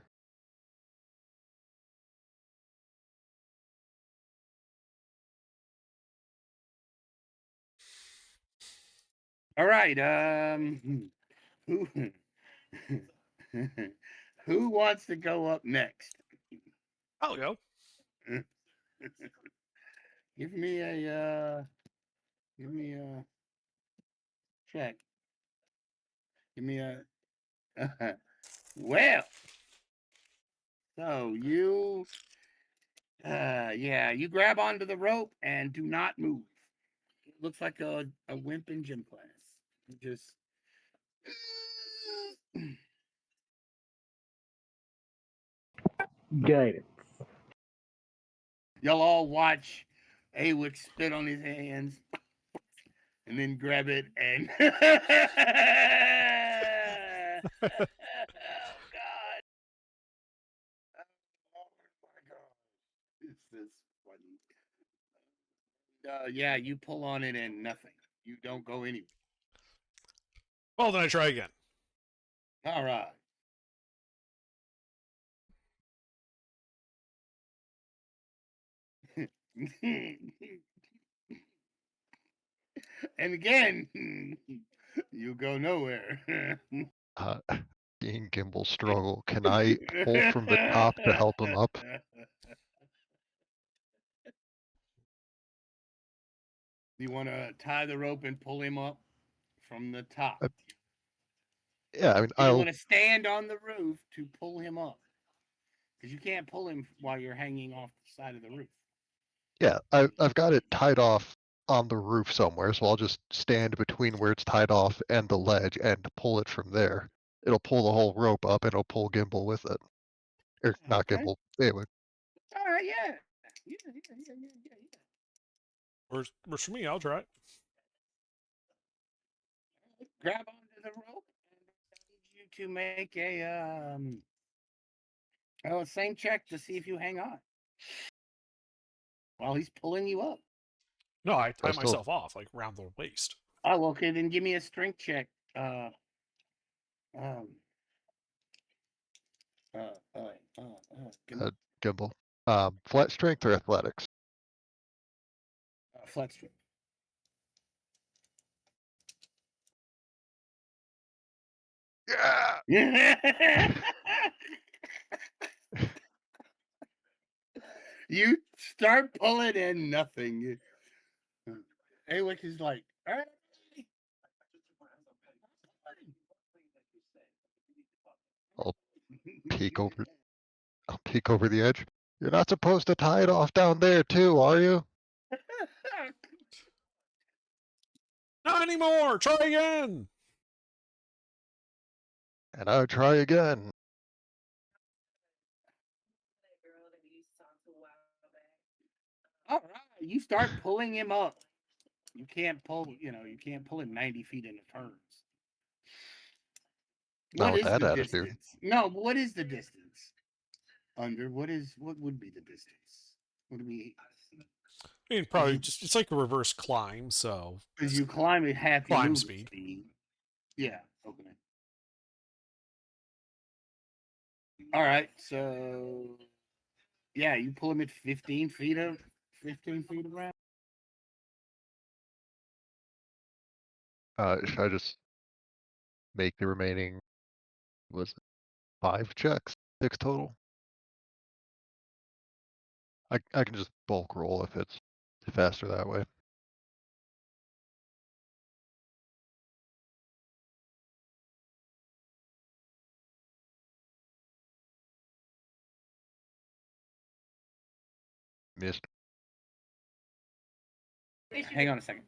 All right. Who who wants to go up next? I'll go. Give me a check. Give me a well. So you yeah, you grab onto the rope and do not move. It looks like a wimp in gym class. You just Guidance. y'all all watch Awick spit on his hands and then grab it and oh god. Oh my god. It's this funny. Yeah, you pull on it and nothing. You don't go anywhere. Well, then I try again. All right. And again, you go nowhere. Seeing Gimbal struggle, can I pull from the top to help him up? You want to tie the rope and pull him up from the top. Yeah, I mean, You I'll want to stand on the roof to pull him up, because you can't pull him while you're hanging off the side of the roof. yeah, I've got it tied off on the roof somewhere, so I'll just stand between where it's tied off and the ledge and pull it from there. It'll pull the whole rope up and it'll pull Gimbal with it. Or not Okay. Gimbal. Anyway, All right, yeah. Yeah. Works for me. I'll try it. Grab onto the rope, and I need you to make a same check to see if you hang on while he's pulling you up. No, I tie still- myself off like around the waist. Oh, okay. Then give me a strength check. Give me, Gimbal. Flat strength or athletics? flat strength. Yeah. You start pulling in nothing. Awick is like, all right. Peek over. I'll peek over the edge. You're not supposed to tie it off down there too, are you? Not anymore. Try again. And I'll try again. All right, you start pulling him up. You can't pull, you can't pull him 90 feet into turns. Not What with is that the attitude. distance? No, what is the distance? What would be the distance? Would it be I mean, probably just it's like a reverse climb. So because you climb at half your Climb movement speed. Yeah. Okay. All right. So yeah, you pull him at 15 feet around. Should I just make the remaining, was it 5 checks? 6 total? I can just bulk roll if it's faster that way. Missed. Hang on a second.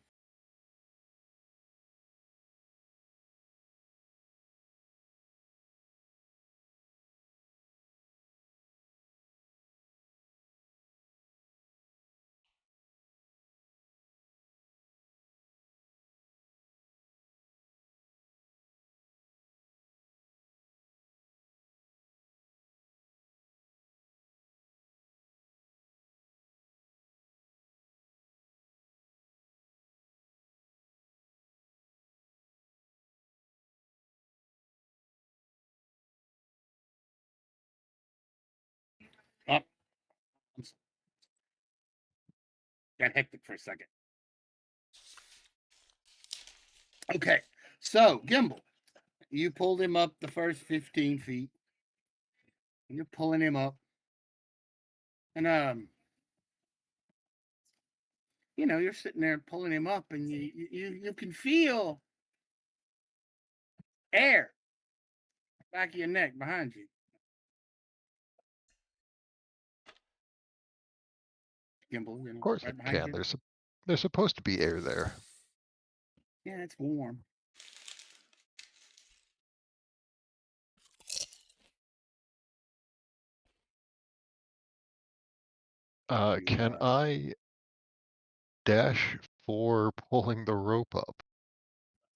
Oh, got hectic for a second. Okay, so Gimbal, you pulled him up the first 15 feet. You're pulling him up, and you're sitting there pulling him up, and you can feel air back of your neck behind you. Gimbal, Of course right it behind can. you. There's supposed to be air there. Yeah, it's warm. Can I dash for pulling the rope up?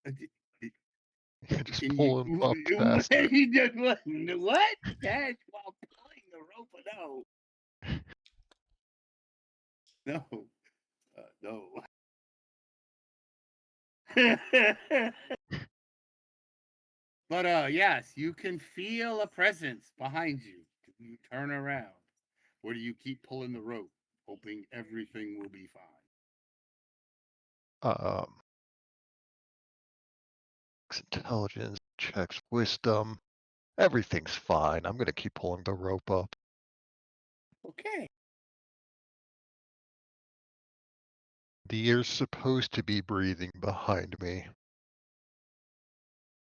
Uh, Just Can pull him up you faster. you just what? Dash while pulling the rope? No. No. But yes, you can feel a presence behind you. You turn around. Or do you keep pulling the rope, hoping everything will be fine? Intelligence checks wisdom. Everything's fine. I'm gonna keep pulling the rope up. Okay. The air's supposed to be breathing behind me.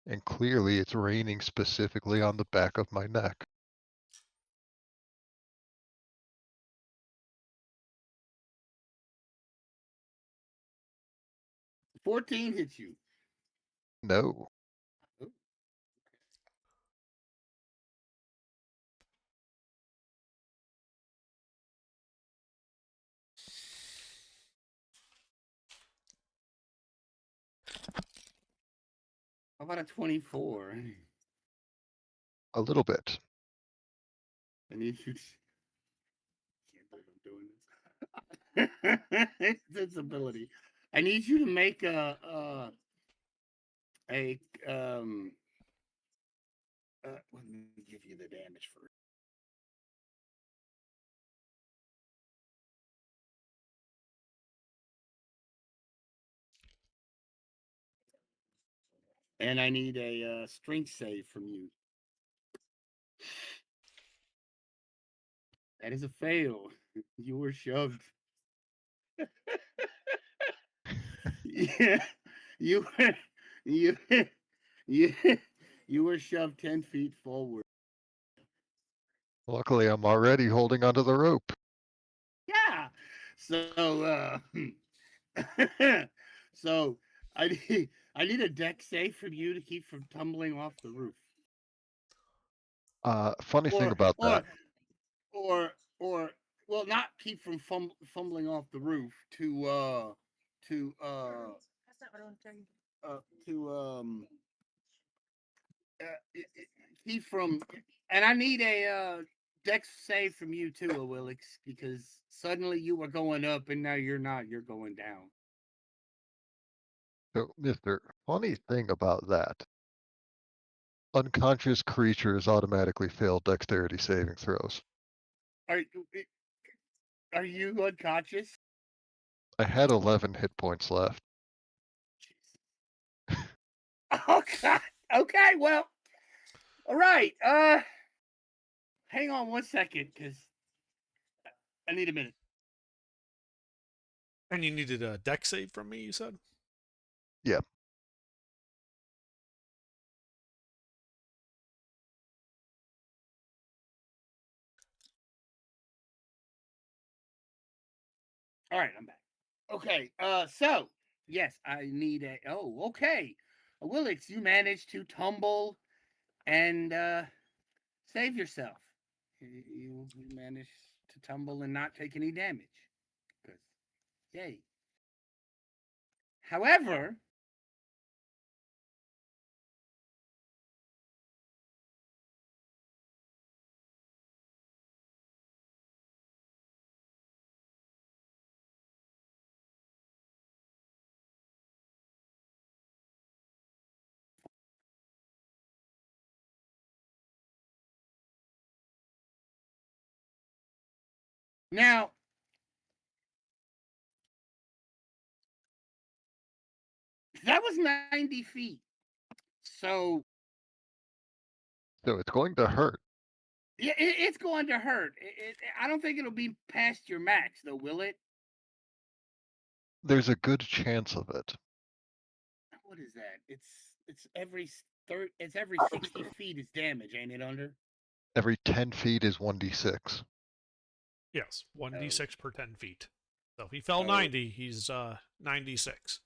And clearly it's raining specifically on the back of my neck. it. 14 hits you. No. How about a 24? A little bit. I need you to. Can't believe I'm doing this. This ability. I need you to make a let me give you the damage first. And I need a strength save from you. That is a fail. You were shoved. Yeah, you were you you you were shoved 10 feet forward. Luckily, I'm already holding onto the rope. Yeah. So so I need a deck save from you to keep from tumbling off the roof. Funny thing about that. Or well, not keep from fumbling off the roof to That's not what I want to tell you. keep from, and I need a dex save from you too, Willix, because suddenly you were going up and now you're not. You're going down. So, Mister, funny thing about that. Unconscious creatures automatically fail dexterity saving throws. Are you unconscious? I had 11 hit points left. Oh God. Okay. Well. All right. Hang on 1 second, because I need a minute. And you needed a deck save from me, you said? Yeah. All right, I'm back. Okay. So yes, I need a. Oh, okay. Willix, you managed to tumble and save yourself. You managed to tumble and not take any damage. Good. Yay. However, now that was 90 feet. So So it's going to hurt. yeah, it's going to hurt. I don't think it'll be past your max, though, will it? There's a good chance of it. What is that? It's every it's every 60 feet is damage, ain't it? Under. Every 10 feet is 1d6. Yes, 1d6 per 10 feet. So if he fell 90, he's 96.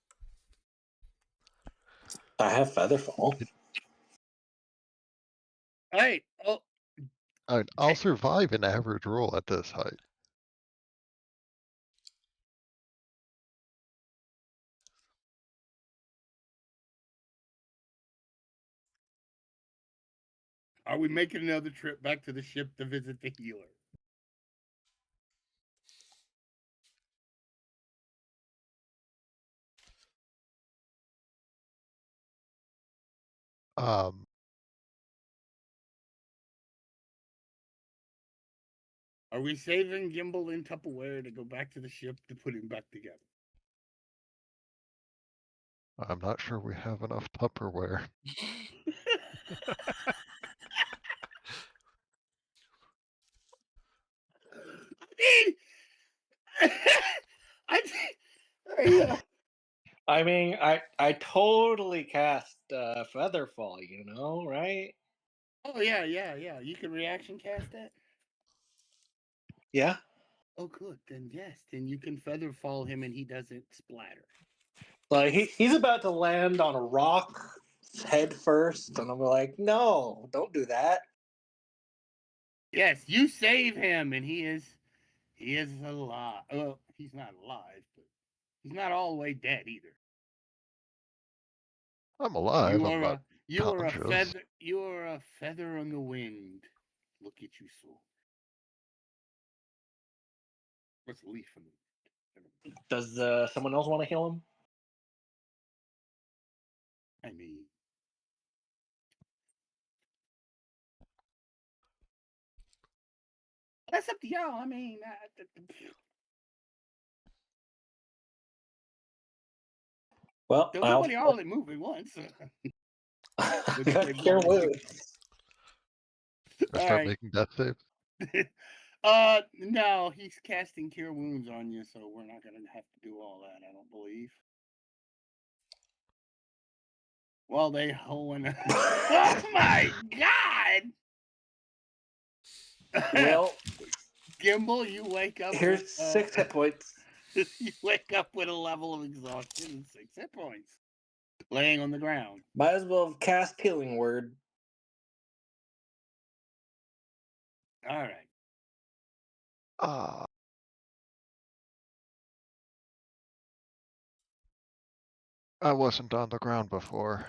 I have Featherfall. Hey, oh, I'll survive an average roll at this height. are we making another trip back to the ship to visit the healer? Um, Are we saving Gimbal in Tupperware to go back to the ship to put him back together? I'm not sure we have enough Tupperware. I mean, I I mean, I totally cast Featherfall, you know, right? Oh yeah, yeah, yeah. You can reaction cast that. Yeah. Oh, good. Then yes, then you can feather fall him and he doesn't splatter. Like he's about to land on a rock head first, and I'm like, no, don't do that. Yes, you save him, and he is alive. Well, he's not alive, but he's not all the way dead either. I'm alive. You I'm are not a you are a conscious. feather you are a feather on the wind. Look at you, soul. What's a leaf on the wind? Does someone else want to heal him? I mean, that's up to y'all. I mean, Well, there's nobody all that move at once. I got cure wounds. I All start right. making death saves. No, he's casting cure wounds on you, so we're not gonna have to do all that. I don't believe. Well, they hoeing. Oh my god! Well, Gimbal, you wake up. here's with, 6 hit points. You wake up with a level of exhaustion and 6 hit points, laying on the ground. Might as well have cast Healing Word. All right. Ah. I wasn't on the ground before.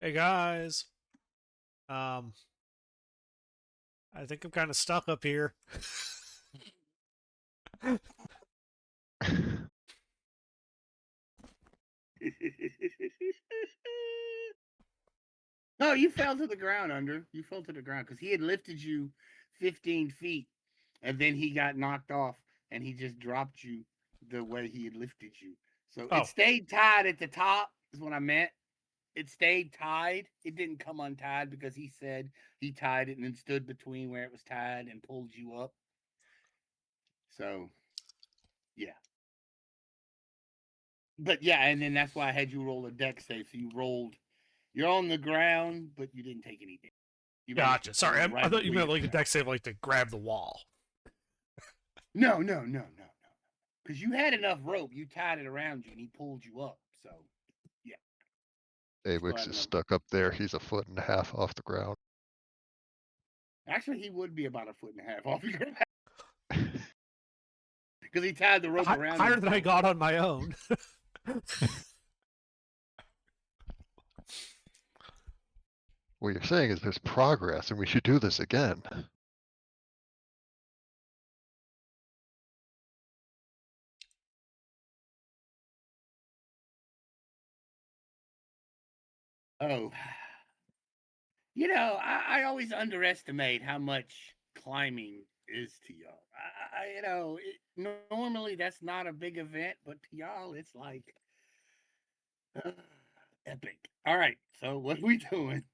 Hey guys. I think I'm kind of stuck up here. No, you fell to the ground, Under. You fell to the ground because he had lifted you 15 feet, and then he got knocked off, and he just dropped you the way he had lifted you. So Oh. it stayed tied at the top, is what I meant. It stayed tied. It didn't come untied because he said he tied it and then stood between where it was tied and pulled you up. So, yeah. But yeah, and then that's why I had you roll a deck save. So you're on the ground, but you didn't take any damage. You managed Gotcha. to Sorry, fall I thought you right meant like a between deck save, like to grab the wall. No. Because you had enough rope. You tied it around you and he pulled you up. So, yeah. Awix is stuck up there. He's 1.5 feet off the ground. Actually, he would be about 1.5 feet off the ground. Because he tied the rope around higher him. than I got on my own. What you're saying is there's progress and we should do this again. Oh. You know, I always underestimate how much climbing is to y'all. Normally that's not a big event, but to y'all, it's like epic. All right, so what are we doing?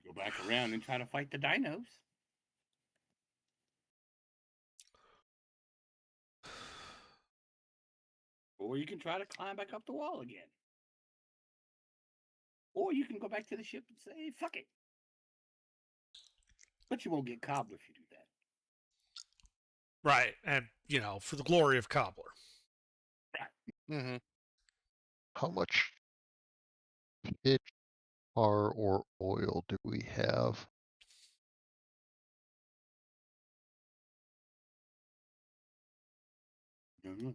Go back around and try to fight the dinos. Or you can try to climb back up the wall again. Or you can go back to the ship and say, fuck it. But you won't get Cobbler if you do that. Right, and, for the glory of Cobbler. Right. Mm-hmm. How much pitch, tar, or oil do we have? Mm-hmm.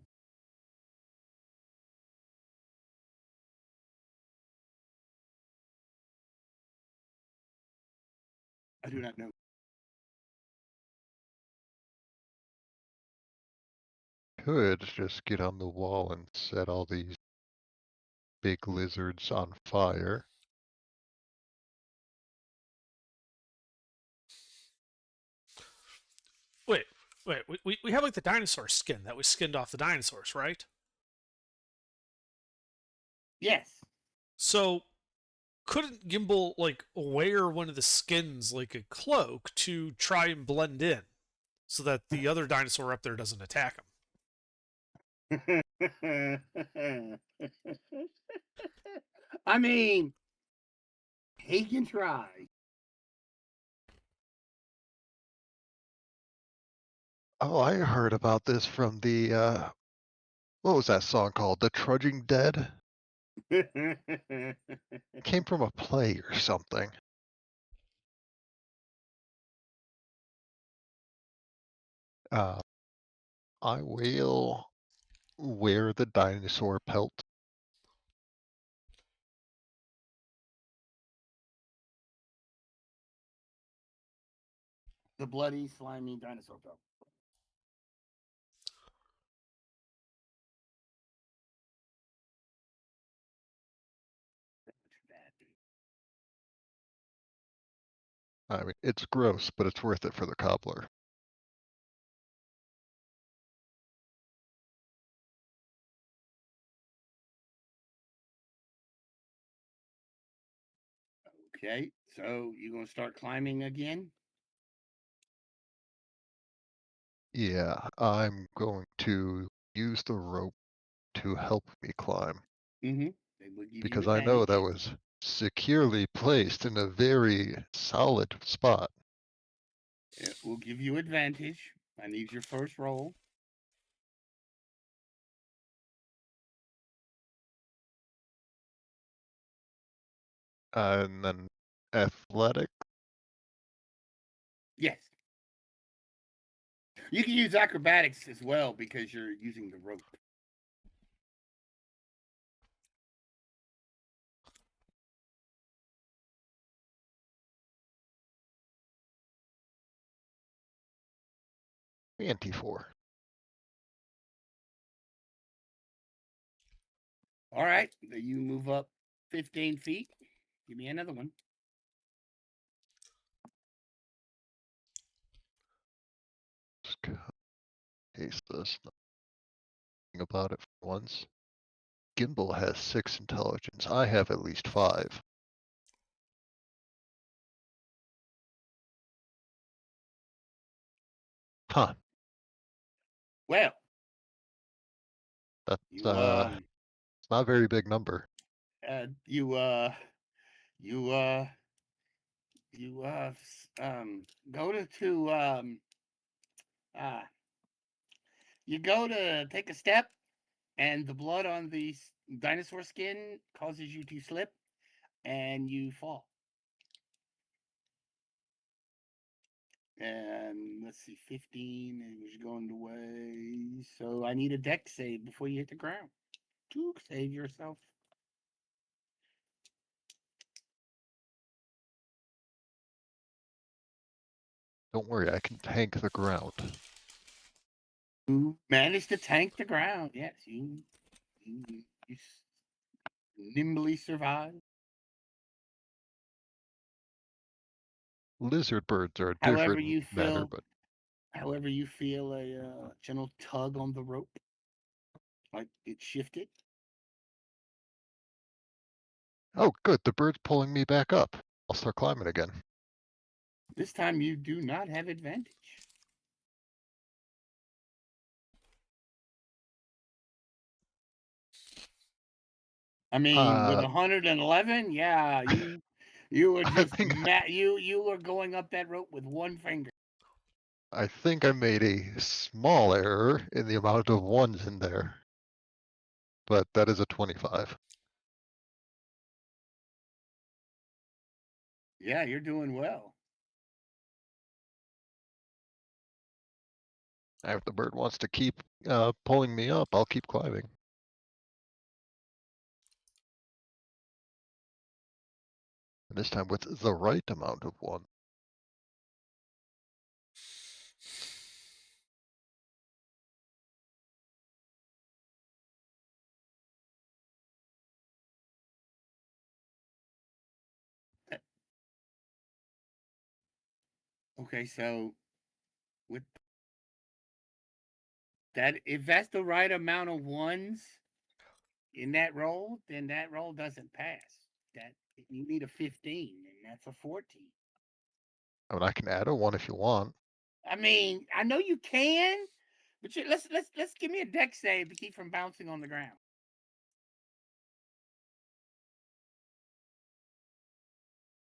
I do not know. Could just get on the wall and set all these big lizards on fire. Wait, we have like the dinosaur skin that we skinned off the dinosaurs, right? Yes. So couldn't Gimbal like wear one of the skins like a cloak to try and blend in so that the other dinosaur up there doesn't attack him? I mean, he can try. Oh, I heard about this from the what was that song called? The Trudging Dead? It came from a play or something. Uh, I will wear the dinosaur pelt. The bloody, slimy dinosaur belt. I mean, it's gross, but it's worth it for the cobbler. Okay, so you gonna start climbing again? Yeah, I'm going to use the rope to help me climb Mm-hmm. They will give because you I know that advantage. was securely placed in a very solid spot. It will give you advantage. I need your first roll. And then athletic. Yes. You can use acrobatics as well because you're using the rope. Anti-4. All right, you move up 15 feet. Give me another one. Just case this. Nothing about it for once. Gimbal has 6 intelligence. I have at least 5. Huh. Well, That's you it's not a very big number. you go uh you go to take a step and the blood on the dinosaur skin causes you to slip and you fall. And let's see, 15 it was going away. So I need a deck save before you hit the ground to save yourself. Don't worry, I can tank the ground. You managed to tank the ground. Yes, you nimbly survived. Lizard birds are a However different you matter, feel, but however you feel a gentle tug on the rope, like it shifted. oh good, the bird's pulling me back up. I'll start climbing again. This time you do not have advantage. I mean, with 111, yeah, you were I just think you were going up that rope with one finger. I think I made a small error in the amount of ones in there. But that is a 25. Yeah, you're doing well. If the bird wants to keep pulling me up, I'll keep climbing. And this time with the right amount of one. Okay, so with that, if that's the right amount of ones in that roll, then that roll doesn't pass. that you need a 15, and that's a 14. I mean, I can add a 1 if you want. I mean, I know you can, but let's give me a deck save to keep from bouncing on the ground.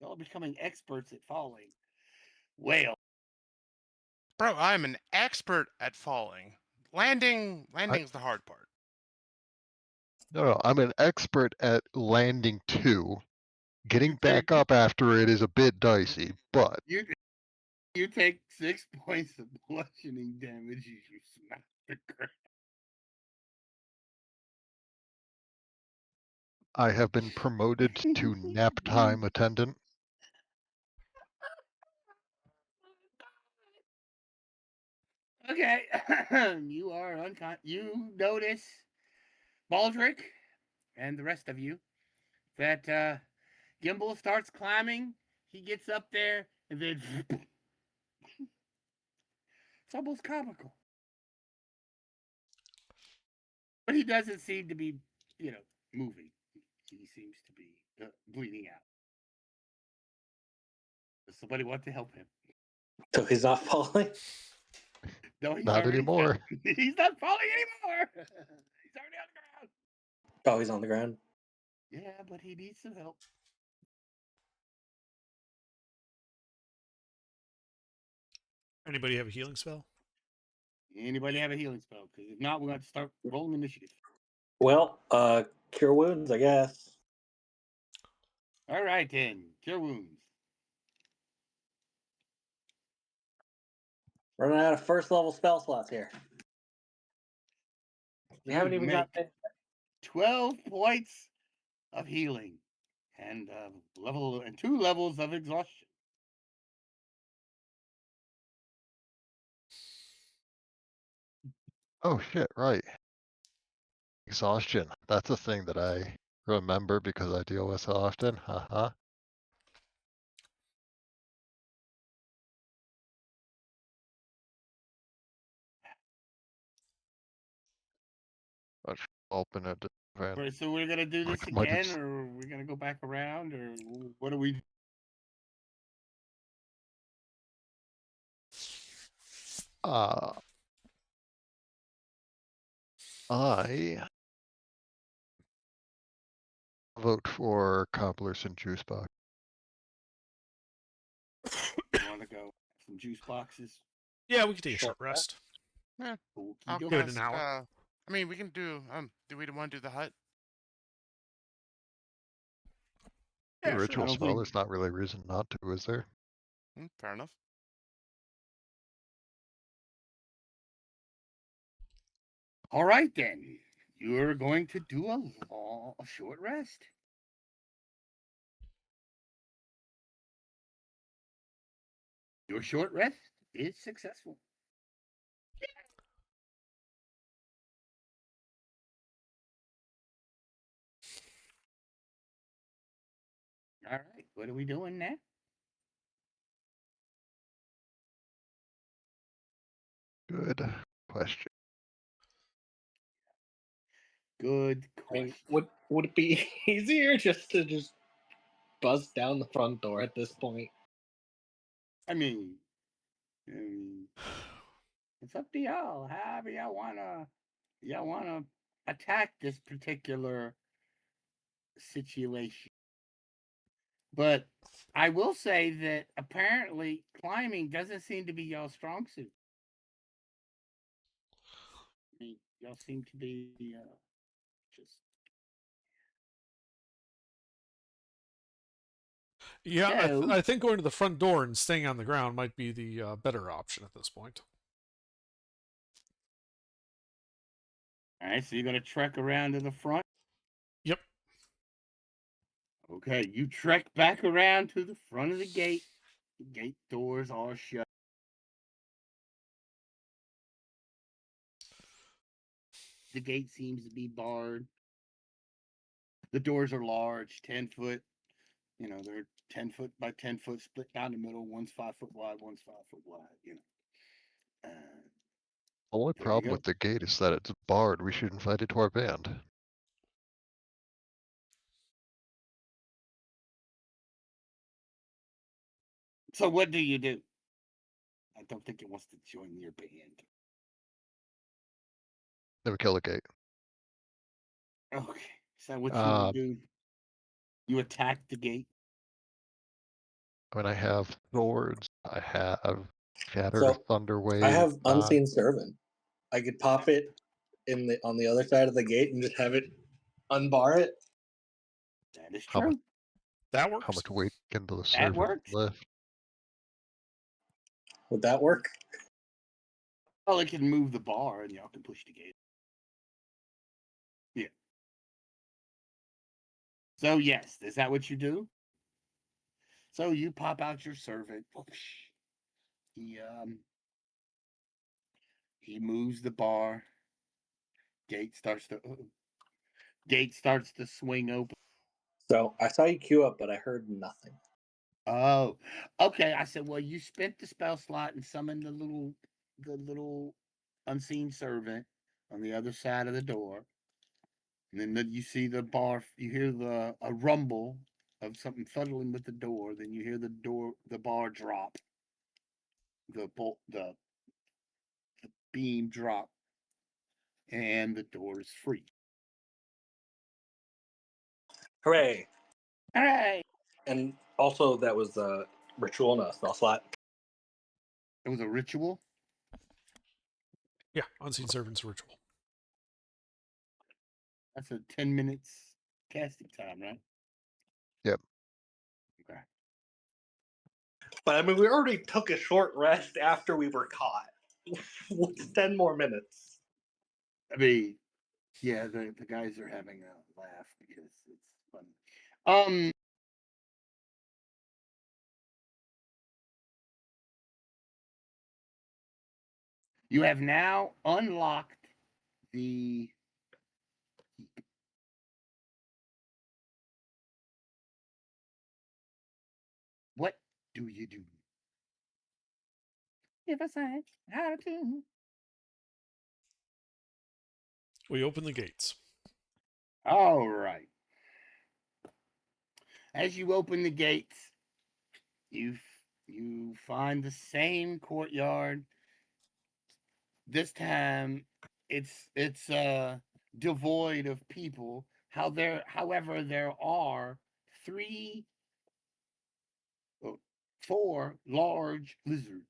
Y'all are becoming experts at falling. Well, Bro, I'm an expert at falling. Landing's the hard part. No, I'm an expert at landing 2. Getting You back take- up after it is a bit dicey, but you take 6 points of bludgeoning damage as you smack the ground. I have been promoted to nap time attendant. Okay, you are you notice, Baldric, and the rest of you, that Gimbal starts climbing. He gets up there, and then it's almost comical. But he doesn't seem to be, moving. He seems to be bleeding out. Does somebody want to help him? So he's not falling. No, he's Not already anymore. down. He's not falling anymore. He's already on the ground. Oh, he's on the ground. Yeah, but he needs some help. Anybody have a healing spell? Anybody have a healing spell? Because if not, we're going to start rolling initiative. Well, cure wounds, I guess. All right, then. Cure wounds. Running out of first level spell slots here. We haven't even got Make 12 points of healing and 2 levels of exhaustion. Oh shit, right. Exhaustion. That's a thing that I remember because I deal with so often. Haha. Let's open it. Right, so we're gonna do this Might again, ex- or we're gonna go back around, or what are we? I vote for Cobblers and Juice Box. Want to go some juice boxes? Yeah, we can take a Short short rest. I'll Okey-doke. Give it an cast, hour. I mean, we can do. Do we want to do the hut? The Yeah, sure. ritual I don't spell, think- there's not really a reason not to, is there? Fair enough. All right, then. You're going to do a short rest. Your short rest is successful. All right, what are we doing now? Good question. Good I mean, question. would it be easier just to buzz down the front door at this point? I mean, it's up to y'all. However y'all wanna attack this particular situation. But I will say that apparently climbing doesn't seem to be y'all's strong suit. I mean, y'all seem to be just Yeah, So- I think going to the front door and staying on the ground might be the better option at this point. all right. So you're gonna trek around to the front. Yep. Okay, you trek back around to the front of the gate. The gate doors are shut. The gate seems to be barred. The doors are large, 10 foot. They're 10 foot by 10 foot, split down the middle. One's 5 foot wide, one's 5 foot wide. Only There you problem go. with the gate is that it's barred. We should invite it to our band. So what do you do? I don't think it wants to join your band. Then we kill the gate. Okay. Is that what you Uh, would do? You attack the gate? I mean, I have swords. I have Shatter So, Thunder Wave. I have Unseen Servant. I could pop it on the other side of the gate and just have it unbar it. That is How true. much- That How works. much weight can the That servant works. lift? Would that work? Well, it can move the bar and y'all can push the gate. Yeah. So yes, is that what you do? So you pop out your servant. He moves the bar. Gate starts to swing open. So I saw you queue up, but I heard nothing. Oh, okay. I said, well, you spent the spell slot and summoned the little unseen servant on the other side of the door. And then you see the bar, you hear a rumble of something fuddling with the door. Then you hear the bar drop, the beam drop, and the door is free. Hooray! All right. And also, that was a ritual, not a spell slot. It was a ritual. Yeah, Unseen Servant's ritual. That's a 10 minutes casting time, right? Yep. Okay. But I mean, we already took a short rest after we were caught. What's 10 more minutes? I mean, yeah, the guys are having a laugh because it's funny. You have now unlocked the what do you do? Give us a how to. We open the gates. All right. As you open the gates, you find the same courtyard. This time, it's devoid of people. However, there are four large lizards.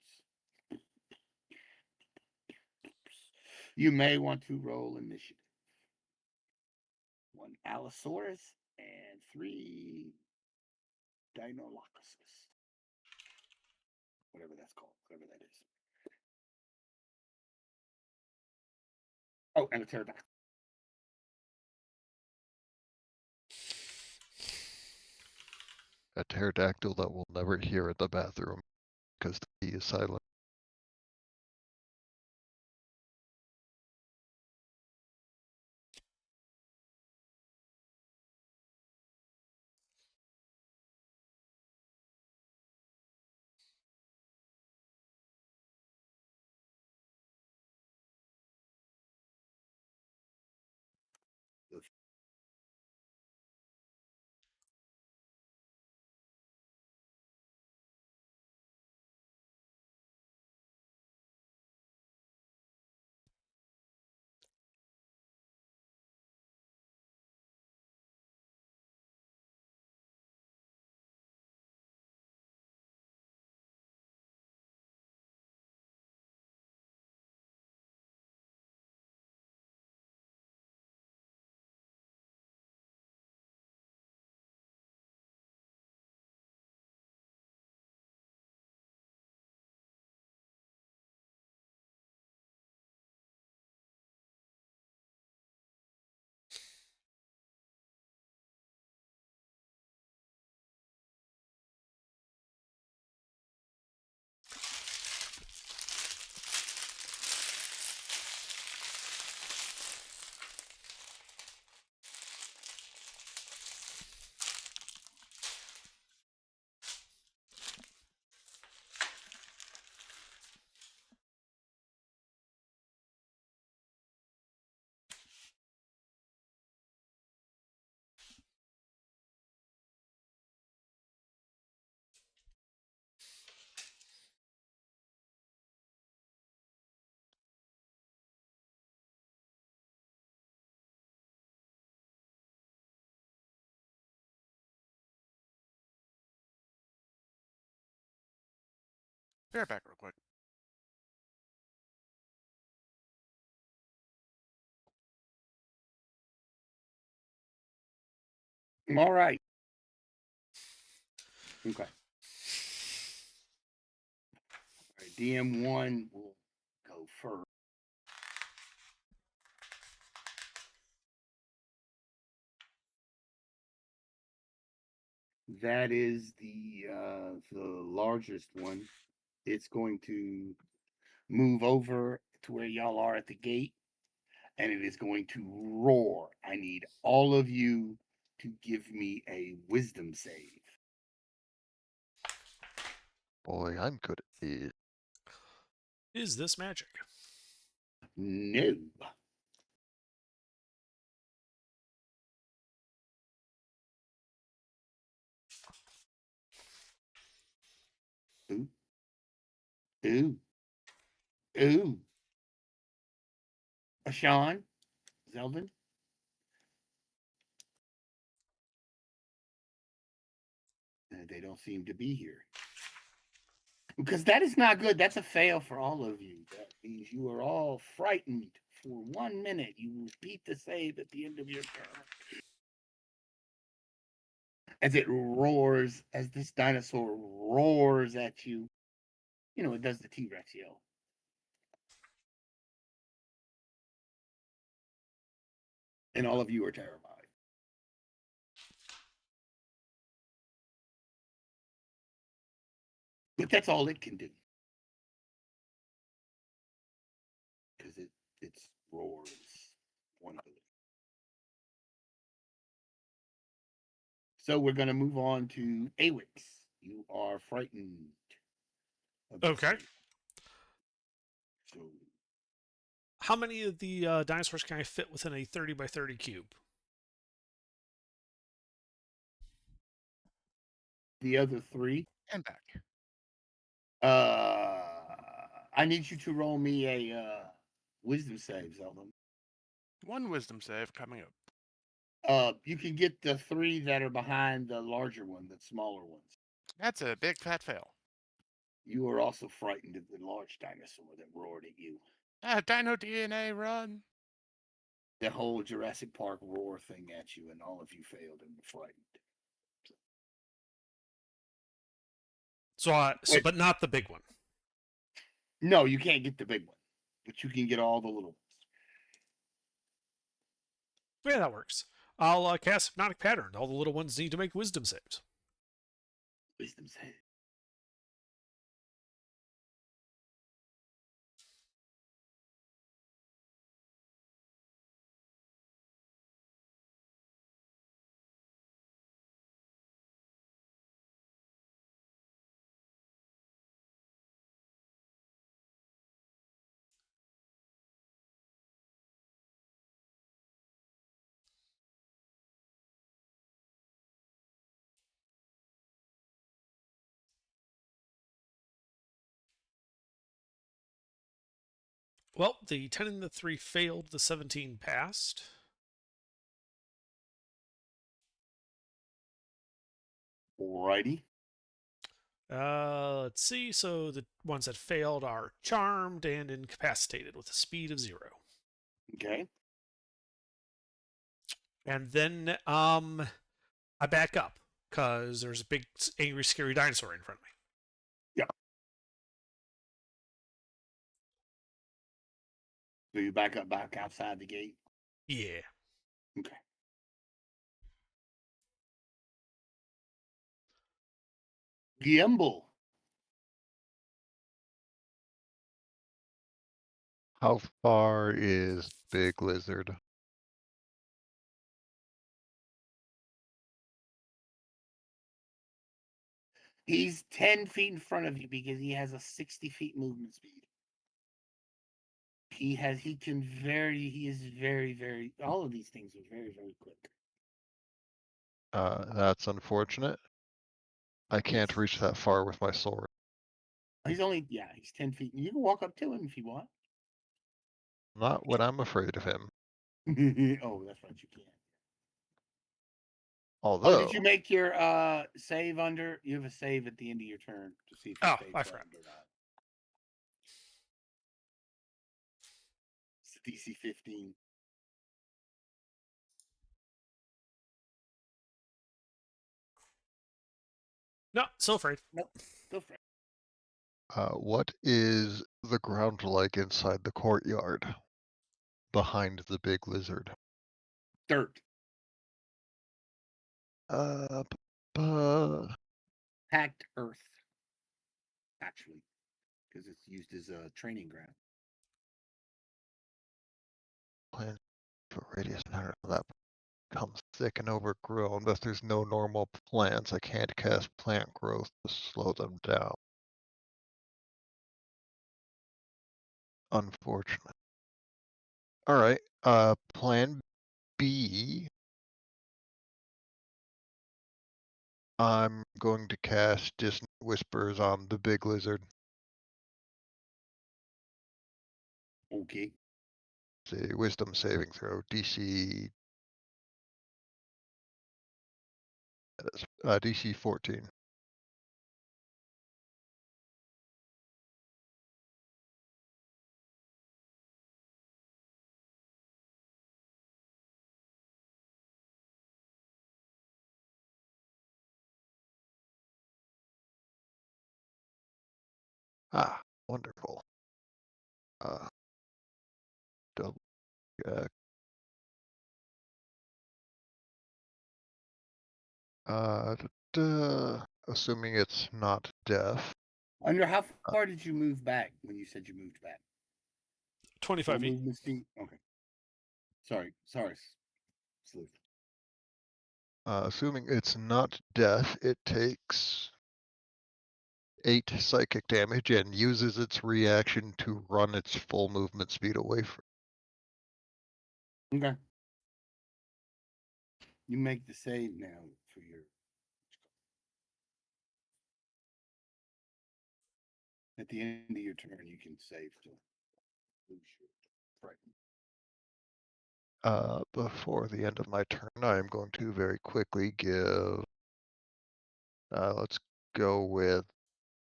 You may want to roll initiative. 1 Allosaurus and 3 Deinonychus. Whatever that's called, whatever that is. Oh, and a pterodactyl. A pterodactyl that will never hear in the bathroom because the key is silent. Be right back real quick. All right. Okay. All right, DM1 will go first. That is the largest one. It's going to move over to where y'all are at the gate, and it is going to roar. I need all of you to give me a wisdom save. Boy, I'm good at these. Is this magic? No. Ooh. Ooh. Ooh. Sean? Zelvin? They don't seem to be here. Because that is not good. That's a fail for all of you. That means you are all frightened for 1 minute. You repeat the save at the end of your turn. As it roars, as this dinosaur roars at you. You know, it does the T-Rex yell. And all of you are terrified. But that's all it can do. Because it's roars wonderfully. So we're going to move on to Awix. You are frightened. of this Okay. thing. So How many of the dinosaurs can I fit within a 30 by 30 cube? the other three, And back. I need you to roll me a wisdom save, Zelda. 1 wisdom save coming up. You can get the 3 that are behind the larger one, the smaller ones. That's a big fat fail. You are also frightened of the large dinosaur that roared at you. Dino DNA run. The whole Jurassic Park roar thing at you, and all of you failed and were frightened. So, but not the big one. No, you can't get the big one, but you can get all the little ones. Yeah, that works. I'll cast Hypnotic Pattern. All the little ones need to make wisdom saves. Wisdom save. Well, the 10 and the 3 failed. The 17 passed. Alrighty. Let's see. So the ones that failed are charmed and incapacitated with a speed of 0. Okay. And then I back up because there's a big, angry, scary dinosaur in front of me. So you back up back outside the gate. Yeah. Okay. Gimbal. How far is Big Lizard? He's 10 feet in front of you because he has a 60 feet movement speed. He is very, all of these things are very, very quick. That's unfortunate. I can't reach that far with my sword. He's 10 feet. You can walk up to him if you want. Not when I'm afraid of him. Oh, that's right, you can. Although, Oh, did you make your save under? You have a save at the end of your turn to see if you Oh, stayed I frightened forgot. or not. DC 15. No, still afraid. Nope. Go for it. What is the ground like inside the courtyard behind the big lizard? Dirt. Packed earth. Actually, because it's used as a training ground. Plant for radius 100 that becomes thick and overgrown, but there's no normal plants. I can't cast plant growth to slow them down. Unfortunate. Alright, plan B. I'm going to cast Distant Whispers on the big lizard. Okay. It's a wisdom saving throw, DC. DC 14. Ah, wonderful. Double check. Assuming it's not death. Under how far did you move back when you said you moved back? 25 Full feet. movement speed? Okay. Sorry, Sleuth. Assuming it's not death, it takes 8 psychic damage and uses its reaction to run its full movement speed away from. Okay. You make the save now for your. At the end of your turn, you can save to lose your frighten. Before the end of my turn, I am going to very quickly give. Let's go with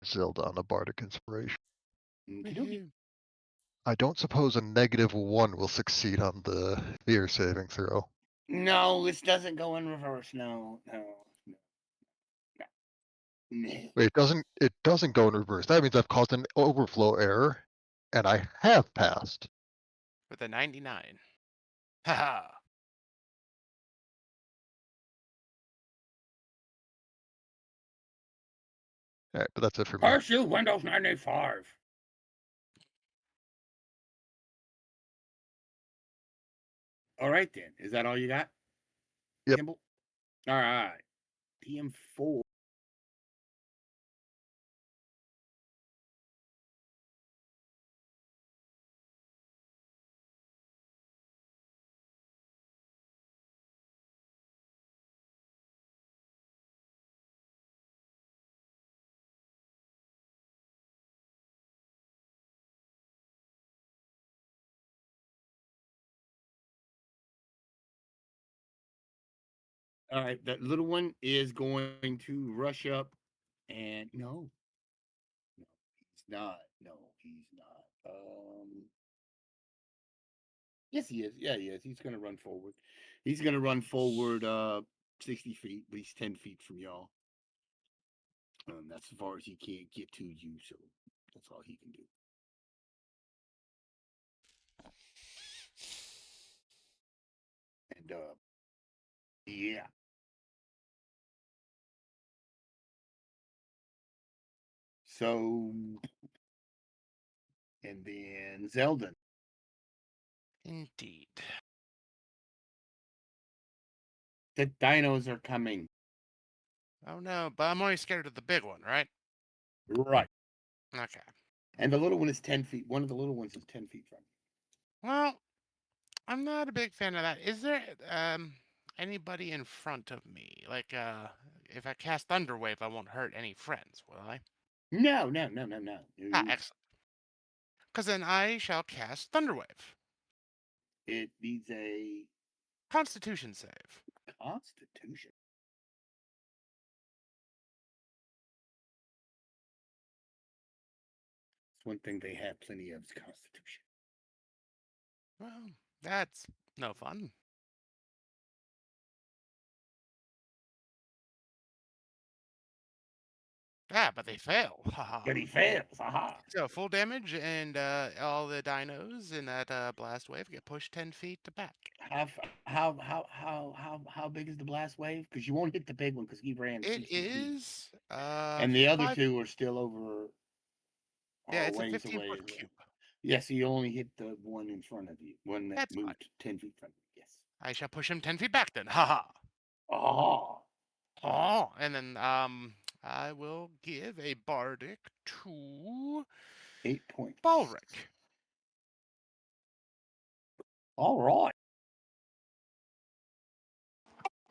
Zildon, a Bardic Inspiration. Okey-dokey. I don't suppose a -1 will succeed on the fear saving throw. No, this doesn't go in reverse. No. Wait, it doesn't go in reverse. That means I've caused an overflow error, and I have passed. With a 99. Haha. Alright, but that's it for me. Curse you, Windows 95. All right then. Is that all you got? Yep. Kimball? All right. PM4. All right, that little one is going to rush up, and no, he's not. No, he's not. Yes, he is. Yeah, he is. He's going to run forward. He's going to run forward 60 feet, but he's 10 feet from y'all. That's as far as he can't get to you, so that's all he can do. And yeah. So, and then Zeldin. Indeed. The dinos are coming. Oh no, but I'm only scared of the big one, right? Right. Okay. And the little one is 10 feet. One of the little ones is 10 feet from you. Well, I'm not a big fan of that. Is there anybody in front of me? Like if I cast Thunderwave, I won't hurt any friends, will I? No. Ah, excellent. Because then I shall cast Thunderwave. It needs a Constitution save. Constitution. It's one thing they have plenty of is Constitution. Well, that's no fun. Yeah, but they fail. Haha. But he fails. Aha. So full damage, and all the dinos in that blast wave get pushed 10 feet to back. How big is the blast wave? Because you won't hit the big one because he ran It 60 feet. is And the other 5. two are still over. Yeah, are it's a ways 15-foot away. cube. Yes, you only hit the one in front of you. One that That's fine. moved 10 feet from you. Yes. I shall push him 10 feet back then. Haha. Oh. Oh, and then I will give a bardic to 8 points. Balric. All right.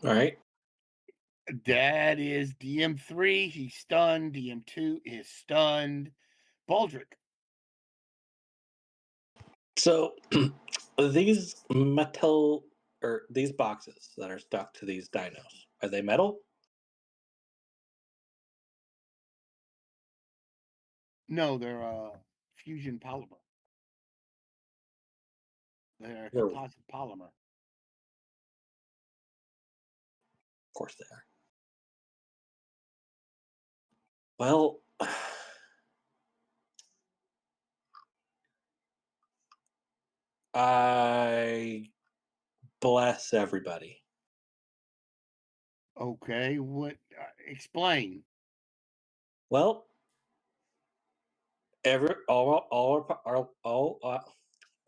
All right. That is DM3. He's stunned. DM2 is stunned. Baldric. So these metal or these boxes that are stuck to these dinos, are they metal? No, they're fusion polymer. They're a They're- composite polymer. Of course they are. Well, I bless everybody. Okay, what? Explain. Well,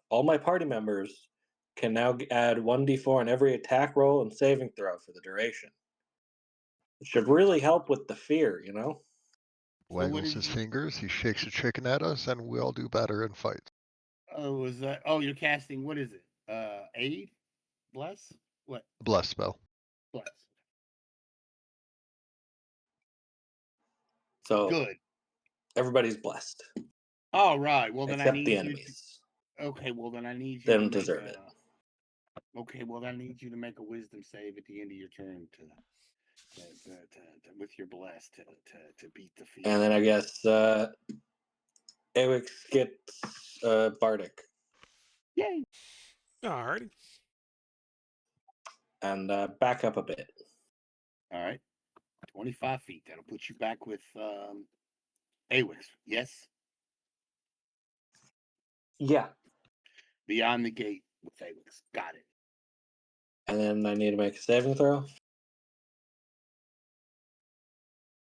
all my party members can now add 1d4 on every attack roll and saving throw for the duration. It should really help with the fear, you know? So what Waggles did his you- fingers, he shakes a chicken at us, and we all do better in fights. Oh, is that? Oh, you're casting. What is it? Aid, bless. What? Bless spell. Bless. So Good. everybody's blessed, All right. Well, then I except need the you. enemies. Okay. Well, then I need you. They to don't make deserve a- it. Okay. Well, then I need you to make a wisdom save at the end of your turn with your bless to beat the fear. And then I guess Awix gets Bardic Yay! Alrighty. and back up a bit. All right. 25 feet. That'll put you back with Awix. Yes. Yeah. Beyond the gate with Awix. Got it. And then I need to make a saving throw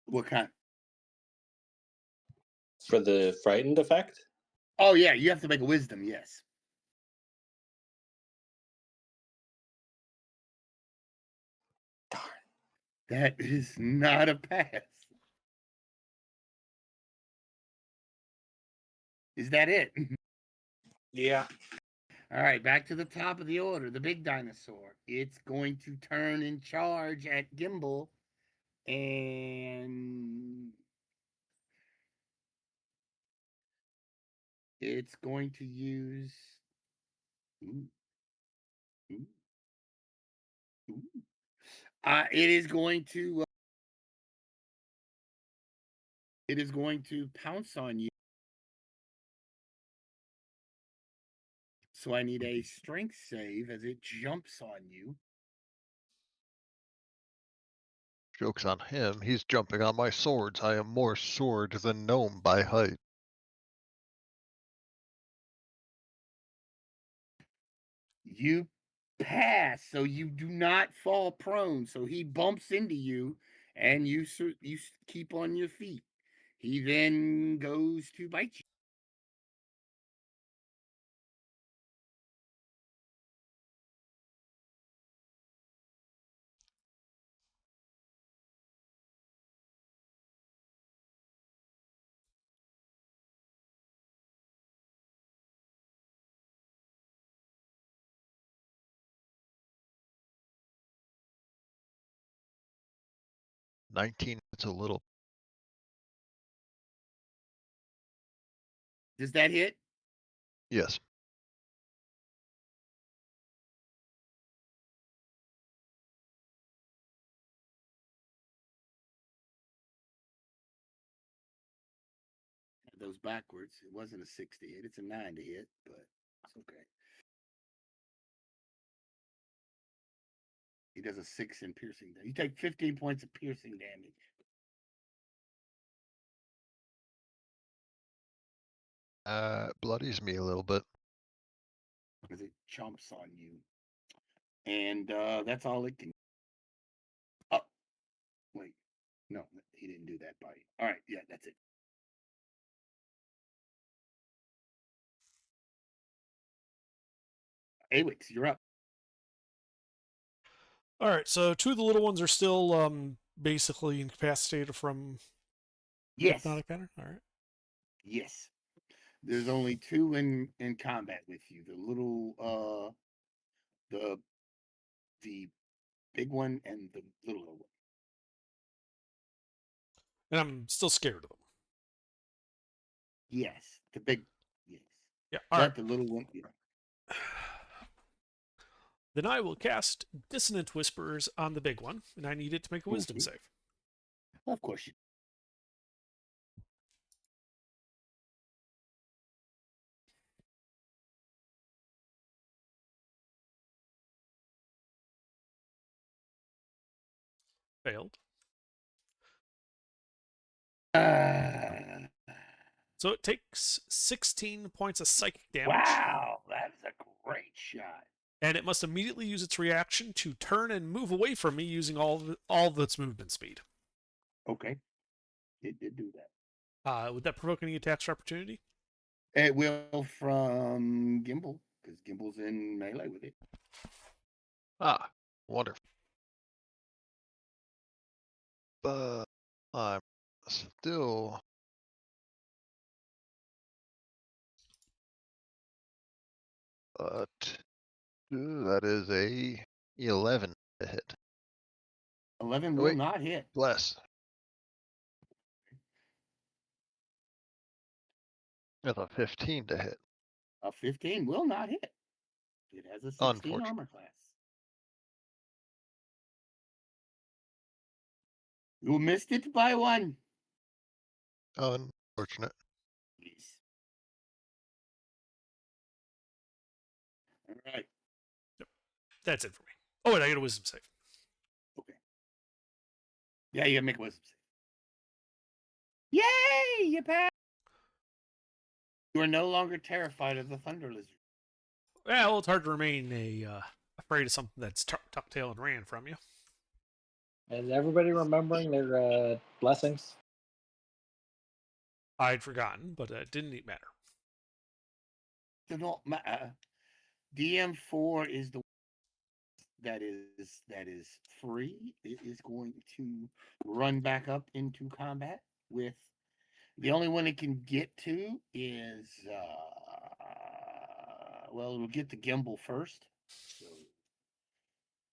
What kind? for the frightened effect. Oh yeah, you have to make a wisdom. Yes. Darn. That is not a pass. Is that it? Yeah. All right, back to the top of the order. The big dinosaur. It's going to turn and charge at Gimbal, and it's going to use. Ooh, ooh, ooh. It is going to. It is going to pounce on you. So I need a strength save as it jumps on you. Joke's on him, he's jumping on my swords. I am more sword than gnome by height. You pass, so you do not fall prone. So he bumps into you, and you keep on your feet. He then goes to bite you. $19, it's a little. Does that hit? Yes. Those backwards. It wasn't a 60 hit. It's a 9 to hit, but it's okay. does a 6 in piercing damage. You take 15 points of piercing damage. Bloodies me a little bit. Because it chomps on you. And that's all it can. Oh, wait. No, he didn't do that bite. All right, yeah, that's it. Awix, you're up. All right, so two of the little ones are still basically incapacitated from Yes. hypnotic pattern. All right. Yes. There's only two in combat with you. The little the big one and the little one. And I'm still scared of them. Yes. The big yes. Yeah. All Not right. the little one. Yeah. Then I will cast Dissonant Whispers on the big one, and I need it to make a Wisdom Mhm. save. Of course you Failed. uh, So it takes 16 points of psychic damage. wow, that's a great shot. And it must immediately use its reaction to turn and move away from me using all of its movement speed. Okay. It did do that. Would that provoke any attacks or opportunity? It will from Gimbal, because Gimbal's in melee with it. Ah, wonderful. But I'm still. But that is a 11 to hit. 11 Oh, will wait. not hit. Bless. That's a 15 to hit. A 15 will not hit. It has a 16 Unfortunate. armor class. You missed it by 1. Unfortunate. Yes. All right. That's it for me. Oh, wait, I get a Wisdom save. Okay. Yeah, you gotta make a wisdom save. Yay! You passed. You are no longer terrified of the thunder lizard. Yeah, well, it's hard to remain afraid of something that's tucked tail and ran from you. Is everybody remembering their blessings? I'd forgotten, but it didn't matter. Does not matter. DM4 is the that is free. It is going to run back up into combat with the only one it can get to is well, it'll get the Gimbal first. So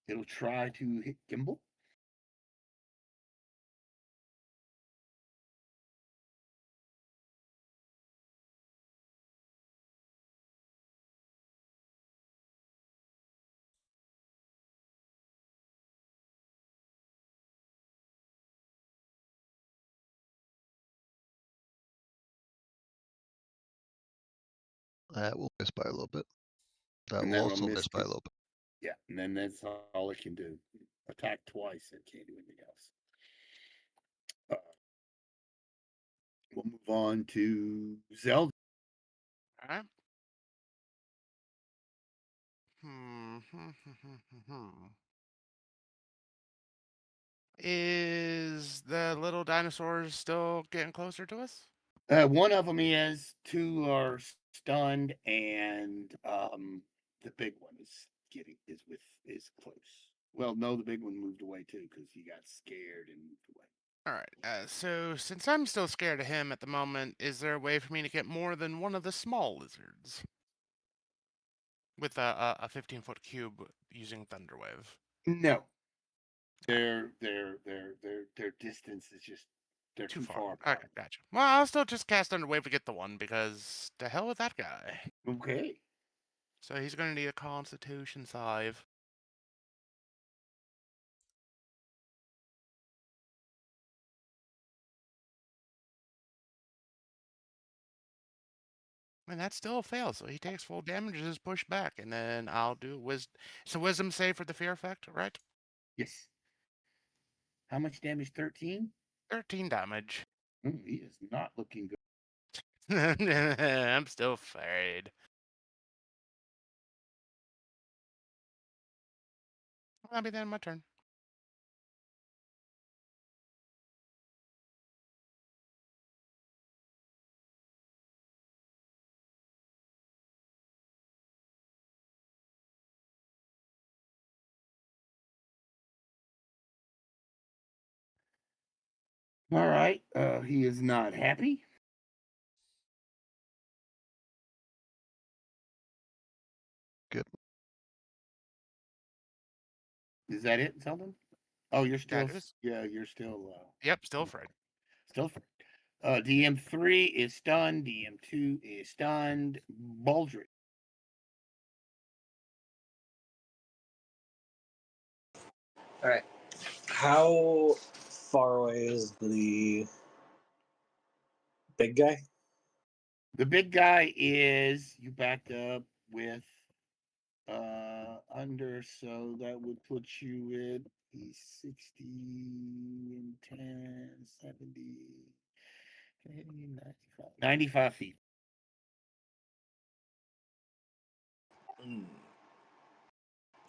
it'll try to hit Gimbal. That will miss by a little bit. That And will that'll also miss miss by a too. little bit. Yeah, and then that's all it can do. Attack twice and can't do anything else. We'll move on to Zelda. All right. Is the little dinosaurs still getting closer to us? One of them is, 2 are stunned, and the big one is close. Well, no, the big one moved away too because he got scared and moved away. All right. So since I'm still scared of him at the moment, is there a way for me to get more than one of the small lizards with a 15-foot cube using Thunderwave? No, their distance is just they're Too too far. far. Okay, gotcha. Well, I'll still just cast Thunderwave to get the one because to hell with that guy. Okay. So he's going to need a Constitution save. And that still fails, so he takes full damage and is pushed back. And then I'll do it's a wisdom save for the fear effect, right? Yes. How much damage? 13? 13 damage. He is not looking good. I'm still afraid. That'll be the end of my turn. All right. He is not happy. Good. Is that it, Selden? Oh, you're still. That is. Yeah, you're still. Yep, still afraid. Still afraid. DM3 is stunned. DM2 is stunned. Baldric. All right. How far away is the big guy? The big guy is you backed up with under, so that would put you at 60 and 10, 70, 95 feet.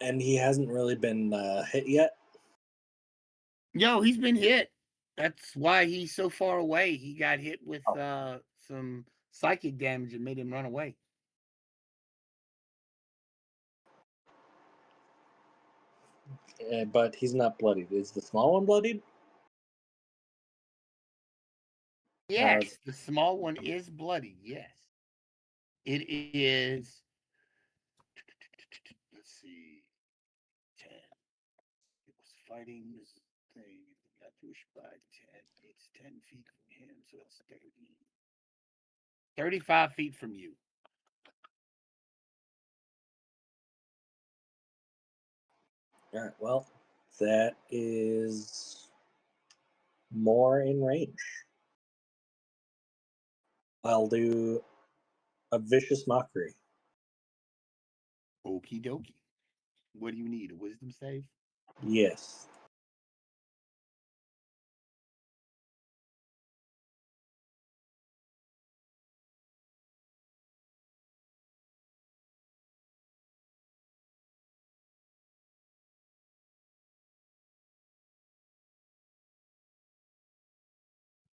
And he hasn't really been hit yet. Yo, he's been hit. That's why he's so far away. He got hit with some psychic damage and made him run away. But he's not bloodied. Is the small one bloodied? Yes, the small one is bloody. Yes, it is. Let's see. 10. It was fighting this thing. It got pushed by 10. It's 10 feet from him, so it's 30. 35 feet from you. All right. Well, that is more in range. I'll do a vicious mockery. Okie dokie. What do you need? A wisdom save? Yes.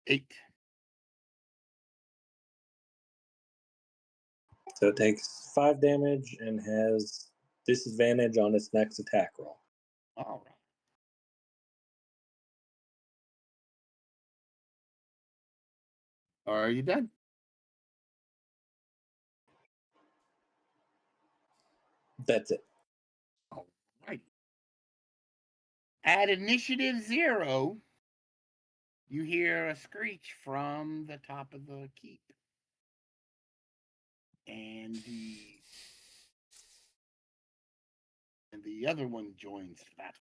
Eight. So it takes 5 damage and has disadvantage on its next attack roll. All right. Are you done? That's it. All right. At initiative 0, you hear a screech from the top of the keep. And the other one joins the battle.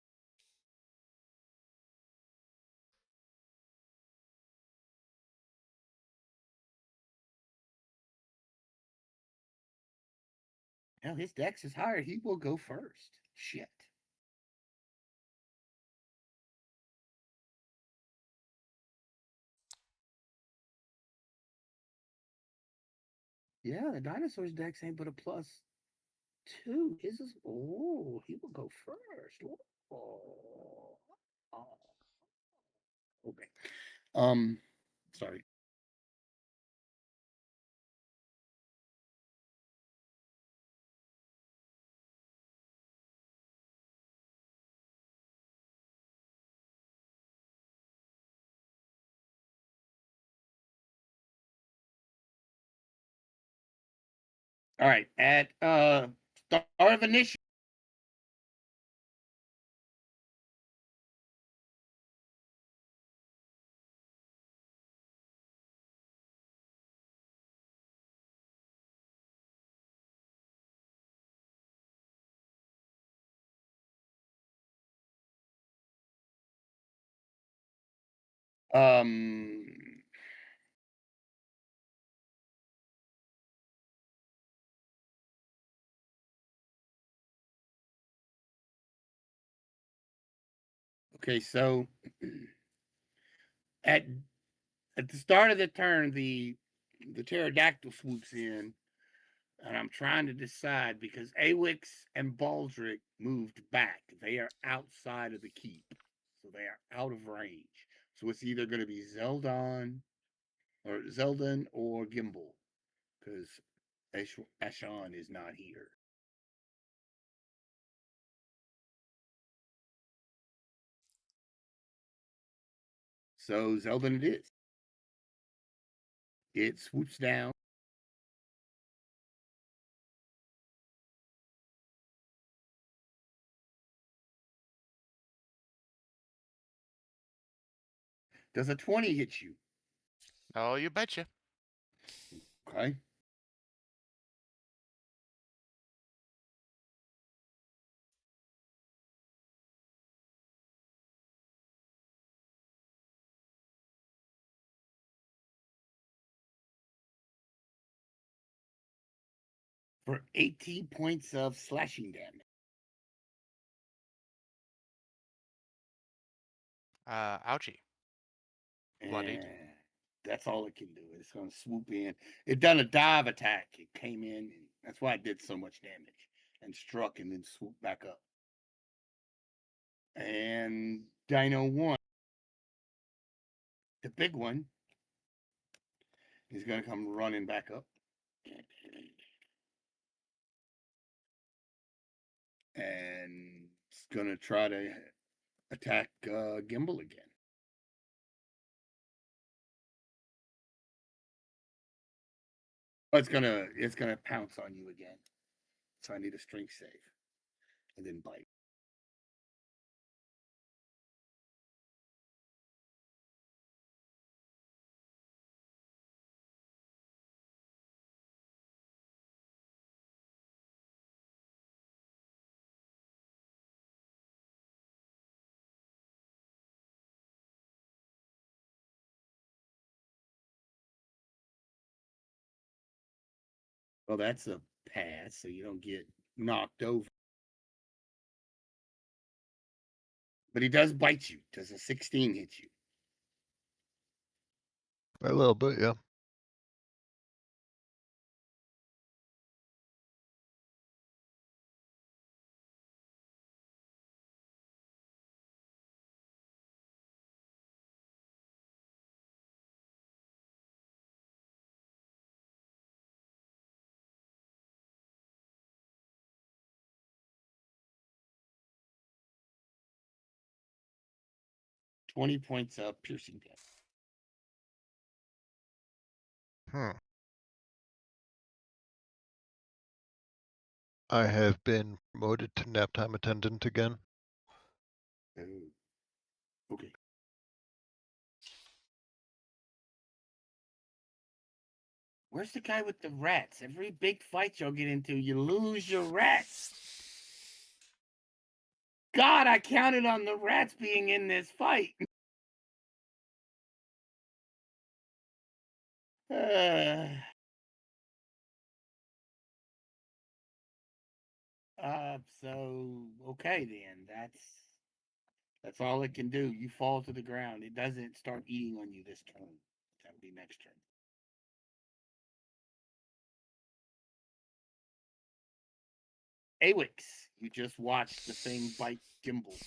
Now his dex is higher. He will go first. Shit. Yeah, the dinosaur's dex ain't but a +2. His is. Oh, he will go first. Oh. Okay. Sorry. All right. At start of initiative. Um Okay, so at the start of the turn, the pterodactyl swoops in, and I'm trying to decide because Awix and Baldric moved back. They are outside of the keep, so they are out of range. So it's either going to be Zeldon or Gimbal, because Ashan is not here. So Zeldon it is. It swoops down. Does a 20 hit you? Oh, you betcha. Okay. For 18 points of slashing damage. Ouchie. Bloodied. And that's all it can do. It's going to swoop in. It done a dive attack. It came in, and that's why it did so much damage, and struck and then swooped back up. And Dino 1, the big one, is going to come running back up. And it's going to try to attack Gimbal again. Oh, it's gonna pounce on you again. So I need a strength save. And then bite. Well, that's a pass, so you don't get knocked over. But he does bite you. Does a 16 hit you? A little bit, yeah. – 20 points of piercing damage. I have been promoted to naptime attendant again. Oh. Okay. Where's the guy with the rats? Every big fight y'all get into, you lose your rats. God, I counted on the rats being in this fight. So okay then. That's all it can do. You fall to the ground. It doesn't start eating on you this turn. That'll be next turn. Awix, you just watched the thing bite Gimbal.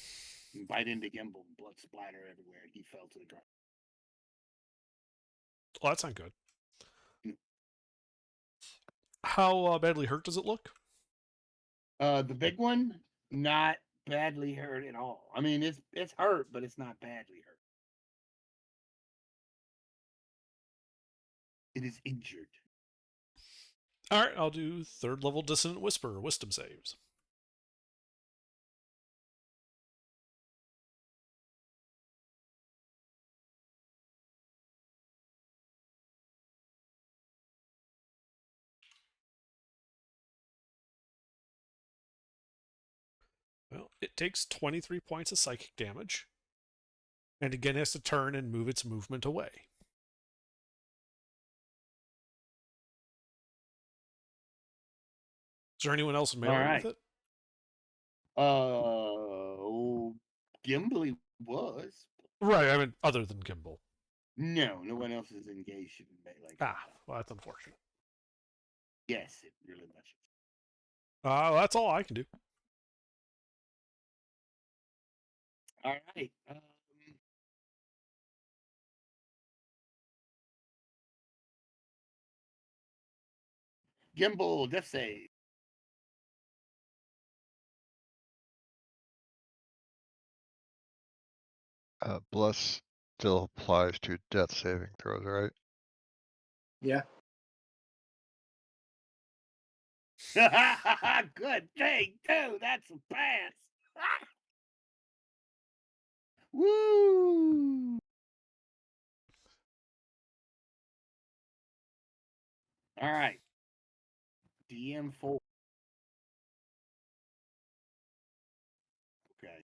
And bite into Gimbal. Blood splatter everywhere. He fell to the ground. Oh, that's not good. Mm. How badly hurt does it look? The big one, not badly hurt at all. I mean, it's hurt, but it's not badly hurt. It is injured. All right, I'll do 3rd level Dissonant Whisper, Wisdom saves. Well, it takes 23 points of psychic damage. And again has to turn and move its movement away. Is there anyone else in melee with it? Gimbly was. Right, I mean, other than Gimbal. No, no one else is engaged in melee. Ah, well, that's unfortunate. Yes, it really much is. Well, that's all I can do. All right. Gimbal, death save. Bless still applies to death saving throws, right? Yeah. Good thing, too. That's a pass. Woo! All right. DM4. Okay.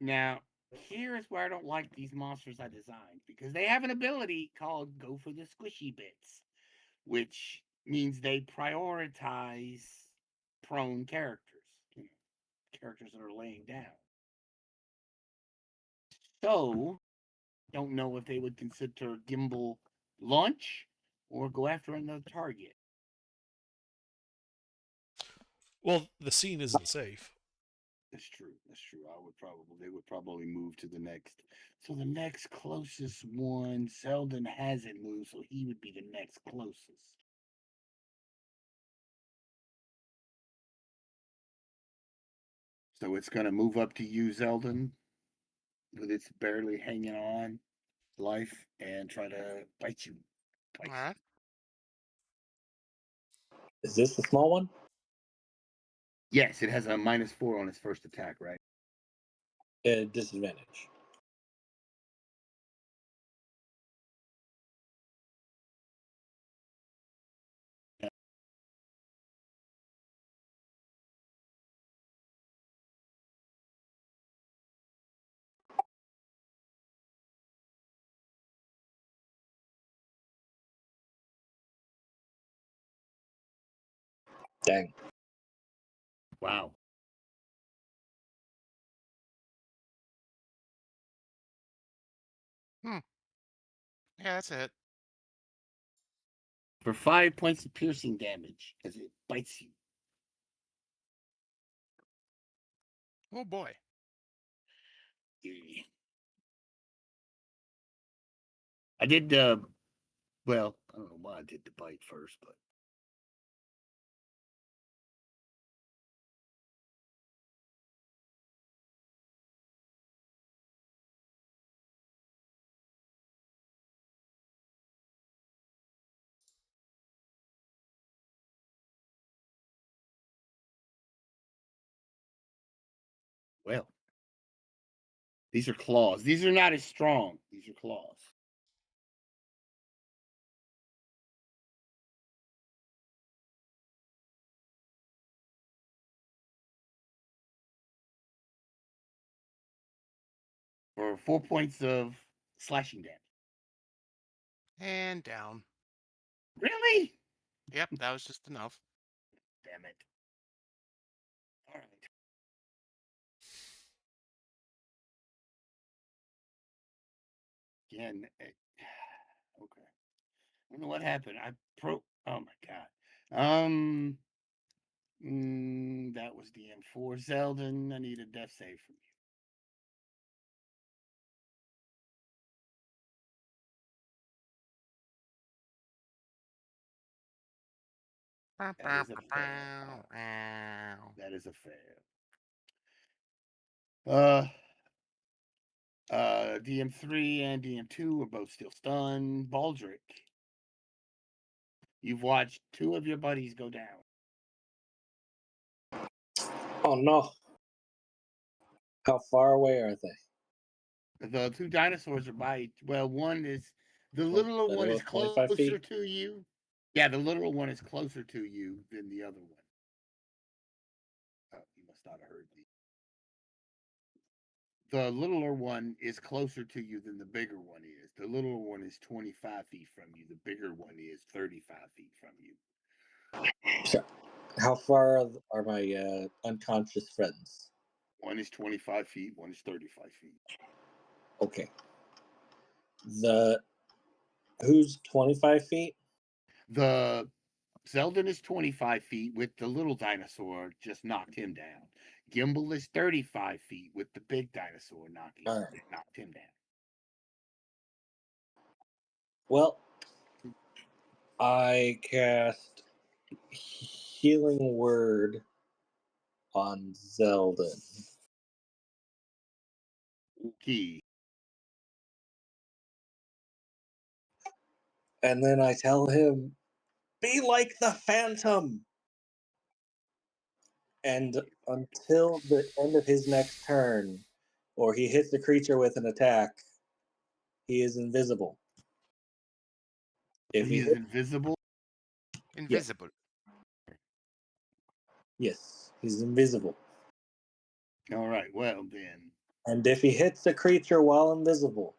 Now, here's where I don't like these monsters I designed because they have an ability called Go for the Squishy Bits, which means they prioritize prone characters, characters that are laying down. So, don't know if they would consider Gimbal launch or go after another target. Well, the scene isn't safe. That's true. That's true. They would probably move to the next. So the next closest one, Selden hasn't moved, so he would be the next closest. So it's gonna move up to you, Zeldin, with its barely hanging on life, and try to bite you. All right. Is this the small one? Yes, it has a -4 on its first attack, right? Disadvantage. Dang. Wow. Yeah, that's it. For 5 points of piercing damage as it bites you. Oh boy. I did well, I don't know why I did the bite first, but well. These are claws. These are not as strong. These are claws. For 4 points of slashing damage. And down. Really? Yep, that was just enough. Damn it. All right. Again. Okay. I don't know what happened. Oh my god. That was DM4. Zeldin, I need a death save from you. That is a fail. That is a fail. DM3 and DM2 are both still stunned. Baldric, you've watched 2 of your buddies go down. Oh no. How far away are they? The 2 dinosaurs are by. Well, one is the littler Are they one is both 25 closer feet? to you. Yeah, the literal one is closer to you than the other one. Oh, you must not have heard me. The littler one is closer to you than the bigger one is. The littler one is 25 feet from you. The bigger one is 35 feet from you. So, how far are my unconscious friends? One is 25 feet, one is 35 feet. Okay. Who's 25 feet? The Zeldin is 25 feet with the little dinosaur just knocked him down. Gimbal is 35 feet with the big dinosaur knocked him down. Well, I cast Healing Word on Zeldin. Key. And then I tell him, be like the Phantom! And until the end of his next turn, or he hits the creature with an attack, he is invisible. If He he is hits, invisible. Invisible. yes, he's invisible. All right. Well then. And if he hits the creature while invisible,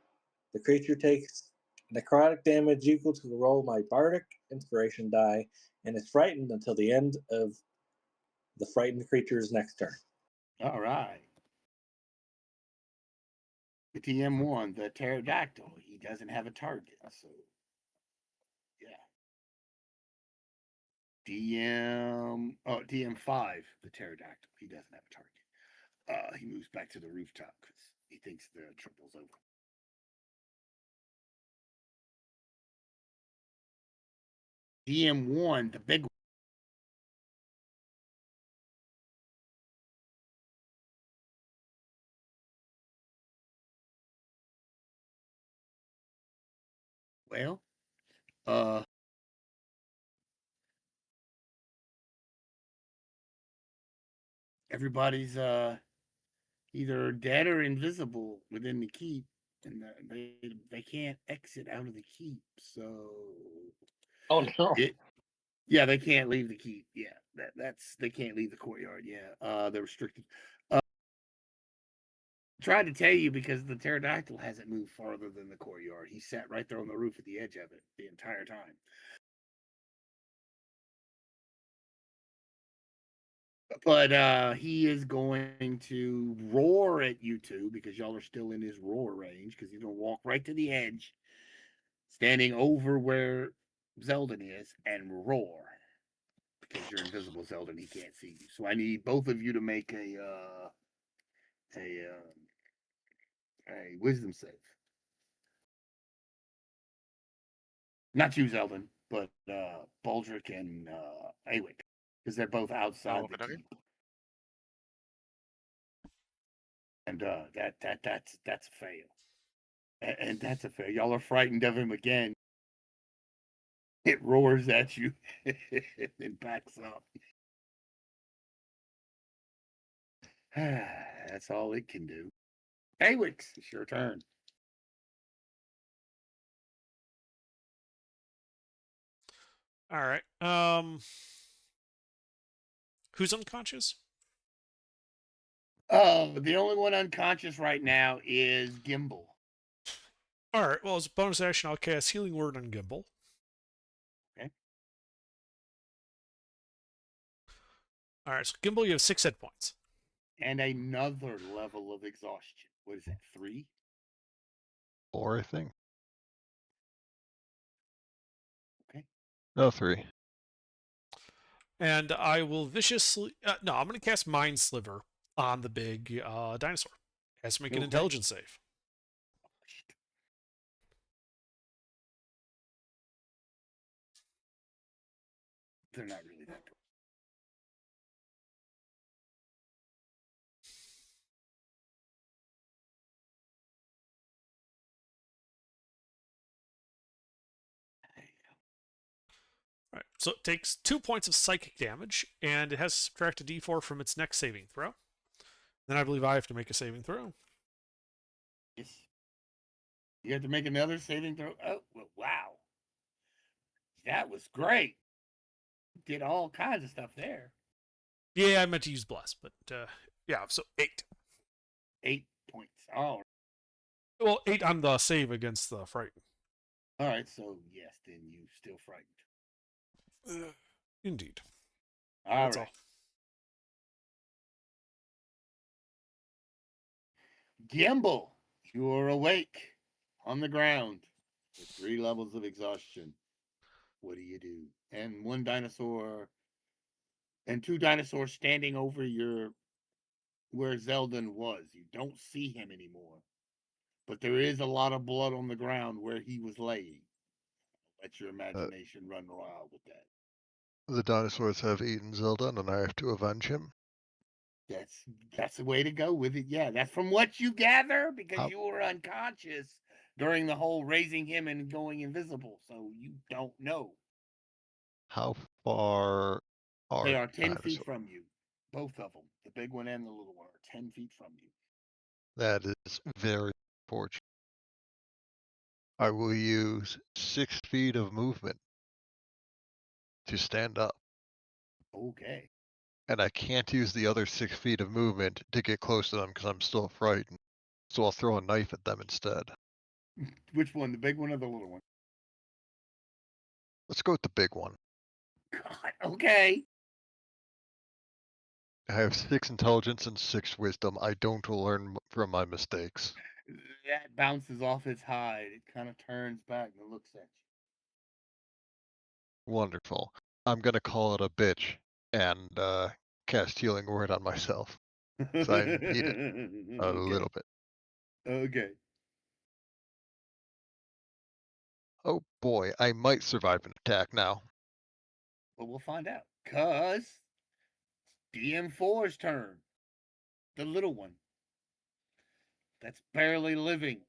the creature takes necrotic damage equal to the roll my bardic inspiration die and is frightened until the end of the frightened creature's next turn. All right. The TM1, the pterodactyl, he doesn't have a target, so yeah. DM5, the pterodactyl, he doesn't have a target. He moves back to the rooftop because he thinks the triple's over. DM1, the big one. Well, everybody's either dead or invisible within the keep, and they can't exit out of the keep. So, Oh no! yeah, they can't leave the keep. Yeah, that's they can't leave the courtyard. Yeah, they're restricted. Tried to tell you because the pterodactyl hasn't moved farther than the courtyard. He sat right there on the roof at the edge of it the entire time. But he is going to roar at you two because y'all are still in his roar range because he's going to walk right to the edge, standing over where Zeldin is, and roar because you're invisible, Zeldin. He can't see you. So I need both of you to make a wisdom save. Not you, Zeldin, but Baldric and Awick, because they're both outside the okay. keep. And that's a fail. And that's a fail. Y'all are frightened of him again. It roars at you and backs up. That's all it can do. Awick, it's your turn. All right. Who's unconscious? The only one unconscious right now is Gimbal. All right. Well, as a bonus action, I'll cast Healing Word on Gimbal. Okay. All right. So Gimbal, you have 6 hit points. And another level of exhaustion. What is that? 3? 4, I think. Okay. No, 3. And I will viciously. No, I'm going to cast Mind Sliver on the big dinosaur. Has to make an Okay. intelligence save. They're not really that good. All right. So it takes 2 points of psychic damage, and it has to subtract a d4 from its next saving throw. Then I believe I have to make a saving throw. Yes. You have to make another saving throw. Oh, well, wow. That was great. Did all kinds of stuff there. Yeah, I meant to use Bless, but yeah, so 8. 8 points. All Well, 8 on the save against the Frighten. right. So, yes, then you still frightened. Indeed. All That's right. all. Gimbal, you are awake on the ground with 3 levels of exhaustion. What do you do? And 1 dinosaur and 2 dinosaurs standing over where Zeldin was. You don't see him anymore. But there is a lot of blood on the ground where he was laying. Let your imagination run wild with that. The dinosaurs have eaten Zelda, and I have to avenge him. That's the way to go with it. Yeah, that's from what you gather because How- you were unconscious during the whole raising him and going invisible, so you don't know. How far are They are 10 feet dinosaurs? from you, both of them, the big one and the little one, are 10 feet from you. That is very fortunate. I will use 6 feet of movement to stand up, Okay. and I can't use the other 6 feet of movement to get close to them because I'm still frightened. So I'll throw a knife at them instead. Which one, the big one or the little one? Let's go with the big one. God, okay. I have 6 intelligence and 6 wisdom. I don't learn from my mistakes. That bounces off its hide. It kind of turns back and looks at Wonderful. I'm gonna call it a bitch and cast healing word on myself. you. 'Cause I need it a Okay. little bit. Okay. Oh boy, I might survive an attack now. But we'll find out. Cause DM4's turn. The little one. That's barely living.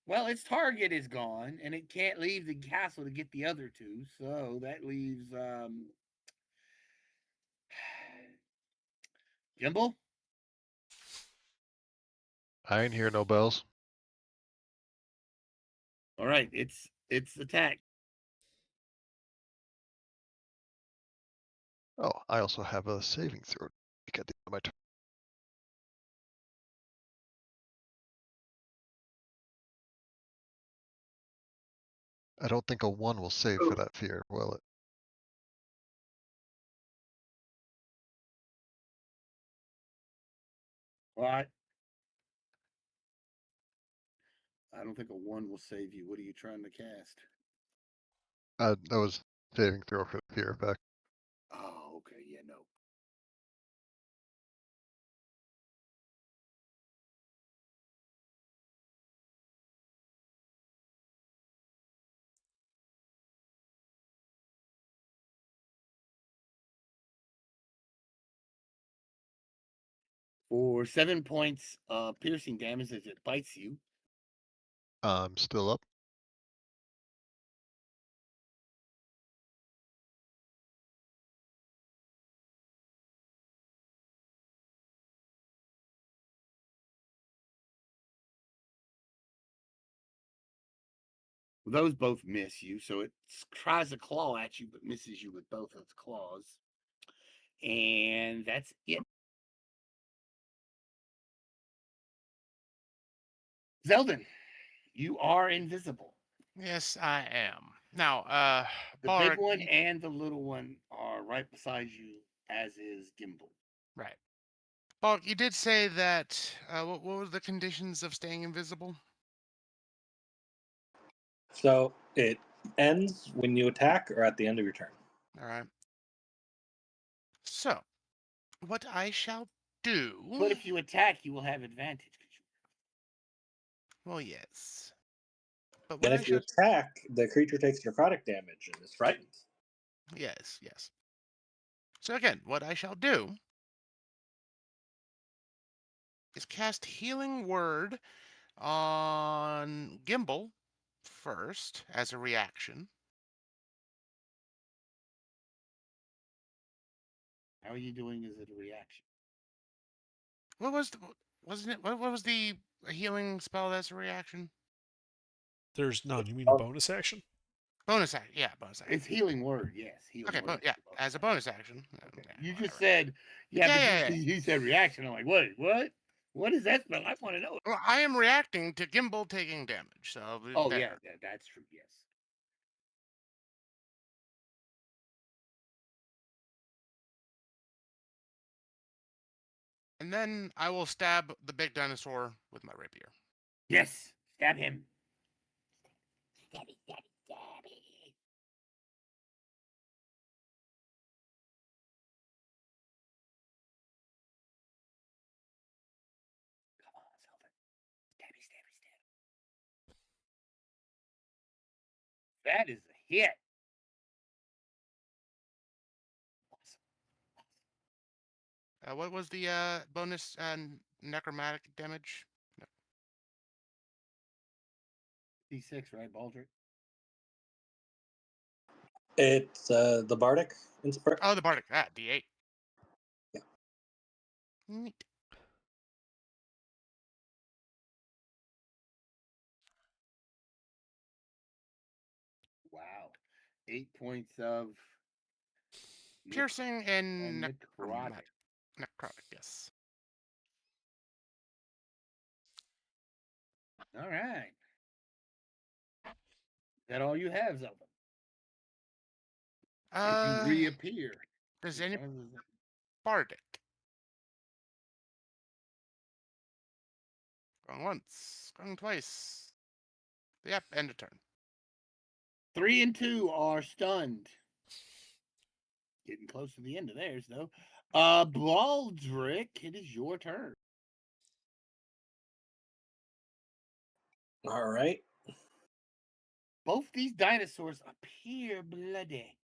Well, its target is gone, and it can't leave the castle to get the other 2, so that leaves Gimbal. I ain't hear no bells. All right, it's attack. Oh, I also have a saving throw at the end of my turn. I don't think a 1 will save for that fear, will it? What? I don't think a 1 will save you. What are you trying to cast? That was saving throw for the fear effect. Oh, okay. Yeah, no. For 7 points of piercing damage as it bites you. I'm still up. Those both miss you, so it tries to claw at you, but misses you with both of its claws. And that's it. Zeldin, you are invisible. Yes, I am. Now, The Balric, big one and the little one are right beside you, as is Gimbal. right. Balric, you did say that. What were the conditions of staying invisible? So it ends when you attack or at the end of your turn. All right. So, what I shall do. But if you attack, you will have advantage. Well, yes. But what And I if you shall. attack, the creature takes necrotic damage and is frightened. Yes, yes. So again, what I shall do is cast Healing Word on Gimbal first as a reaction. How are you doing as a reaction? What was the wasn't it? What was the healing spell as a reaction? There's none. You mean a bonus action? Bonus action, yeah, bonus action. It's healing word, yes. Healing Okay, word. yeah, as a bonus action. Okay. Yeah, You whatever. just said, yeah, Yeah, but you said reaction. I'm like, wait, what? What is that spell? I want to know. Well, I am reacting to Gimbal taking damage, so Oh, there. yeah, that's true, yes. And then I will stab the big dinosaur with my rapier. Yes, stab him. Stabby, stabby, stabby. Come on, Zelda. Stabby, stabby, stabby. That is a hit. What was the bonus necromantic damage? No. D6, right, Baldric? It's the Bardic Inspire. Oh, the bardic. D8. Yeah. Neat. Wow. 8 points of Piercing and necrotic. necrotic. Yes. All right. Is that all you have, Zelda? As you reappear. Does in any front of the- bardic? Going once, going twice. Yep, end of turn. 3 and 2 are stunned. Getting close to the end of theirs, though. Baldric, it is your turn. All right. Both these dinosaurs appear bloody.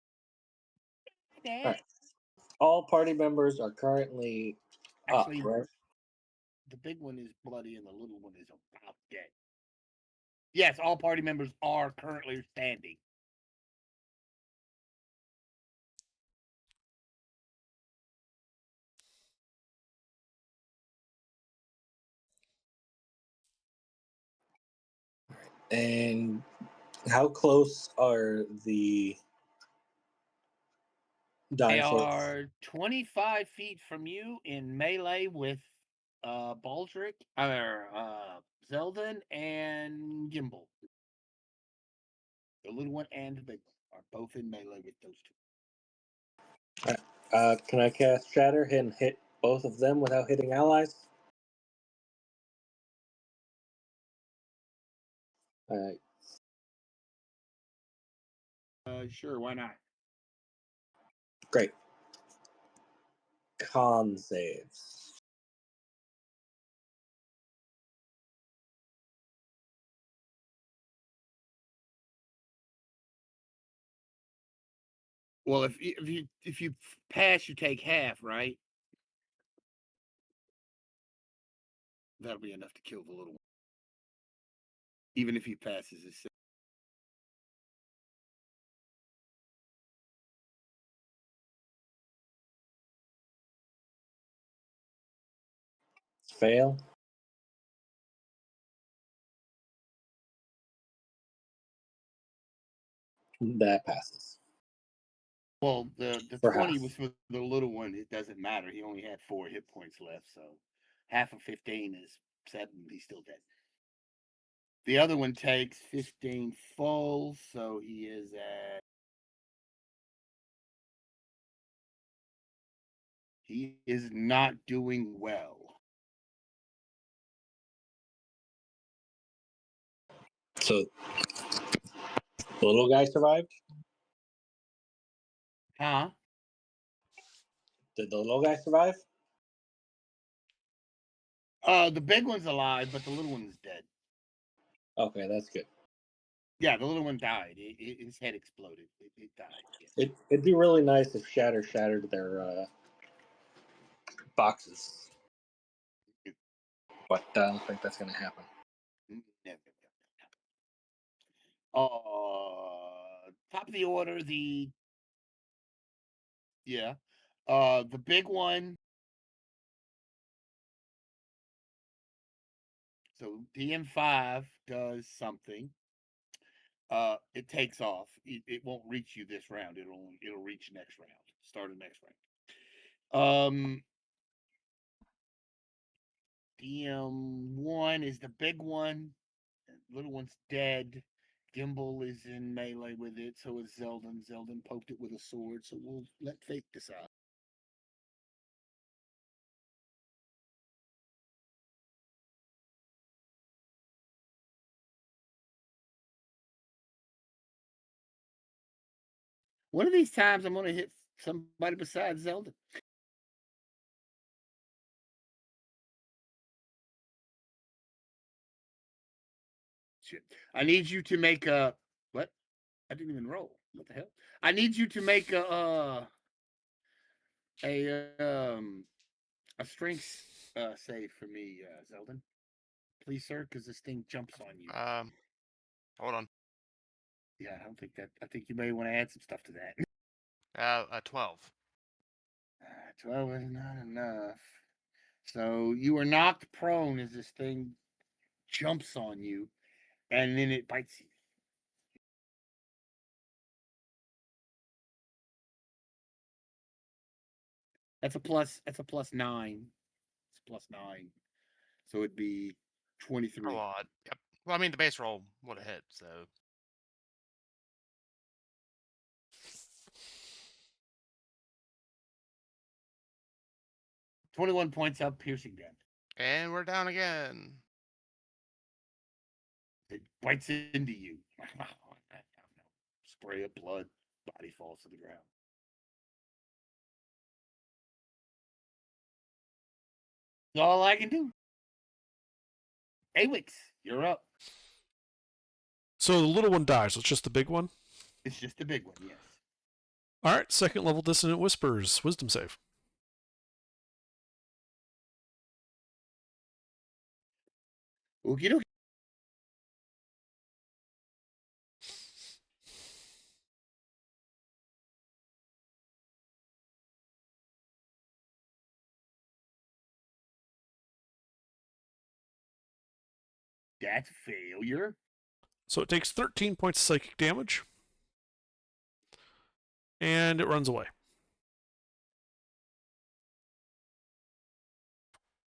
All right. All party members are currently Actually, up, right? the big one is bloody and the little one is about dead. Yes, all party members are currently standing. And how close are the They dinosaurs? are 25 feet from you in melee with Baldric, Zeldin, and Gimbal. The little one and the big one are both in melee with those two. Can I cast Shatter and hit both of them without hitting allies? All right. Sure, why not? Great. Con saves. Well, if you pass, you take half, right? That'll be enough to kill the little one. Even if he passes his save. Fail. That passes. Well, the For 20 half. was for the little one. It doesn't matter. He only had 4 hit points left, so half of 15 is 7. He's still dead. The other one takes 15 full, so he is at. He is not doing well. So the little guy survived? Huh? Did the little guy survive? The big one's alive, but the little one's dead. Okay, that's good. Yeah, the little one died. His head exploded. It died. Yeah. It'd be really nice if Shatter shattered their boxes. But I don't think that's going to happen. Never. Top of the order, the big one. So DM5 does something. It takes off. It won't reach you this round. It'll reach next round. Start of next round. DM1 is the big one. Little one's dead. Gimbal is in melee with it, so is Zeldin. Zeldin poked it with a sword, so we'll let fate decide. One of these times, I'm gonna hit somebody besides Zelda. Shit. I need you to make a what? I didn't even roll. What the hell? I need you to make a strength save for me, Zeldin. Please, sir, because this thing jumps on you. Hold on. Yeah, I don't think that. I think you may want to add some stuff to that. A 12. 12 is not enough. So you are knocked prone as this thing jumps on you, and then it bites you. That's a plus. That's a +9. It's +9. So it'd be 23. A lot. Yep. Well, I mean, the base roll would have hit, so. 21 points of piercing damage. And we're down again. It bites into you. Spray of blood. Body falls to the ground. That's all I can do. Awix, you're up. So the little one dies. So it's just the big one. It's just the big one, yes. All right. Second level dissonant whispers. Wisdom save. Okie dokie. That's a failure. So it takes 13 points of psychic damage. And it runs away.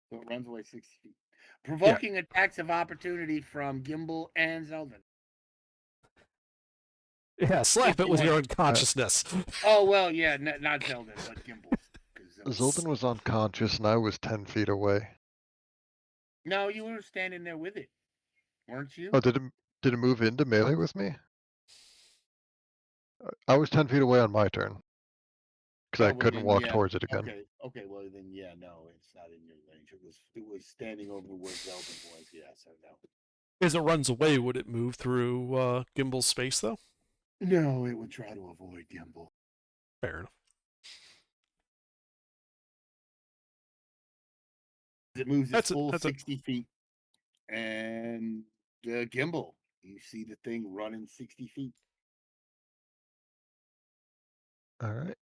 So it runs away 60 feet. Provoking attacks of opportunity from Gimbal and Zeldin. Yeah, slap it with Fifty your one. unconsciousness. Oh, well, yeah, not Zeldin, but Gimbal. 'cause Zoltan was unconscious and I was 10 feet away. No, you were standing there with it, weren't you? Oh, did it move into melee with me? I was 10 feet away on my turn. Because I Oh, well, couldn't then, walk yeah. towards it again. Okay, well then, yeah, no, it's not in your range. It was standing over where Zeldin was. Yeah, so no. As it runs away, would it move through Gimbal's space, though? No, it would try to avoid Gimbal. Fair enough. It moves its full that's 60 feet, and Gimbal, you see the thing running 60 feet. All right.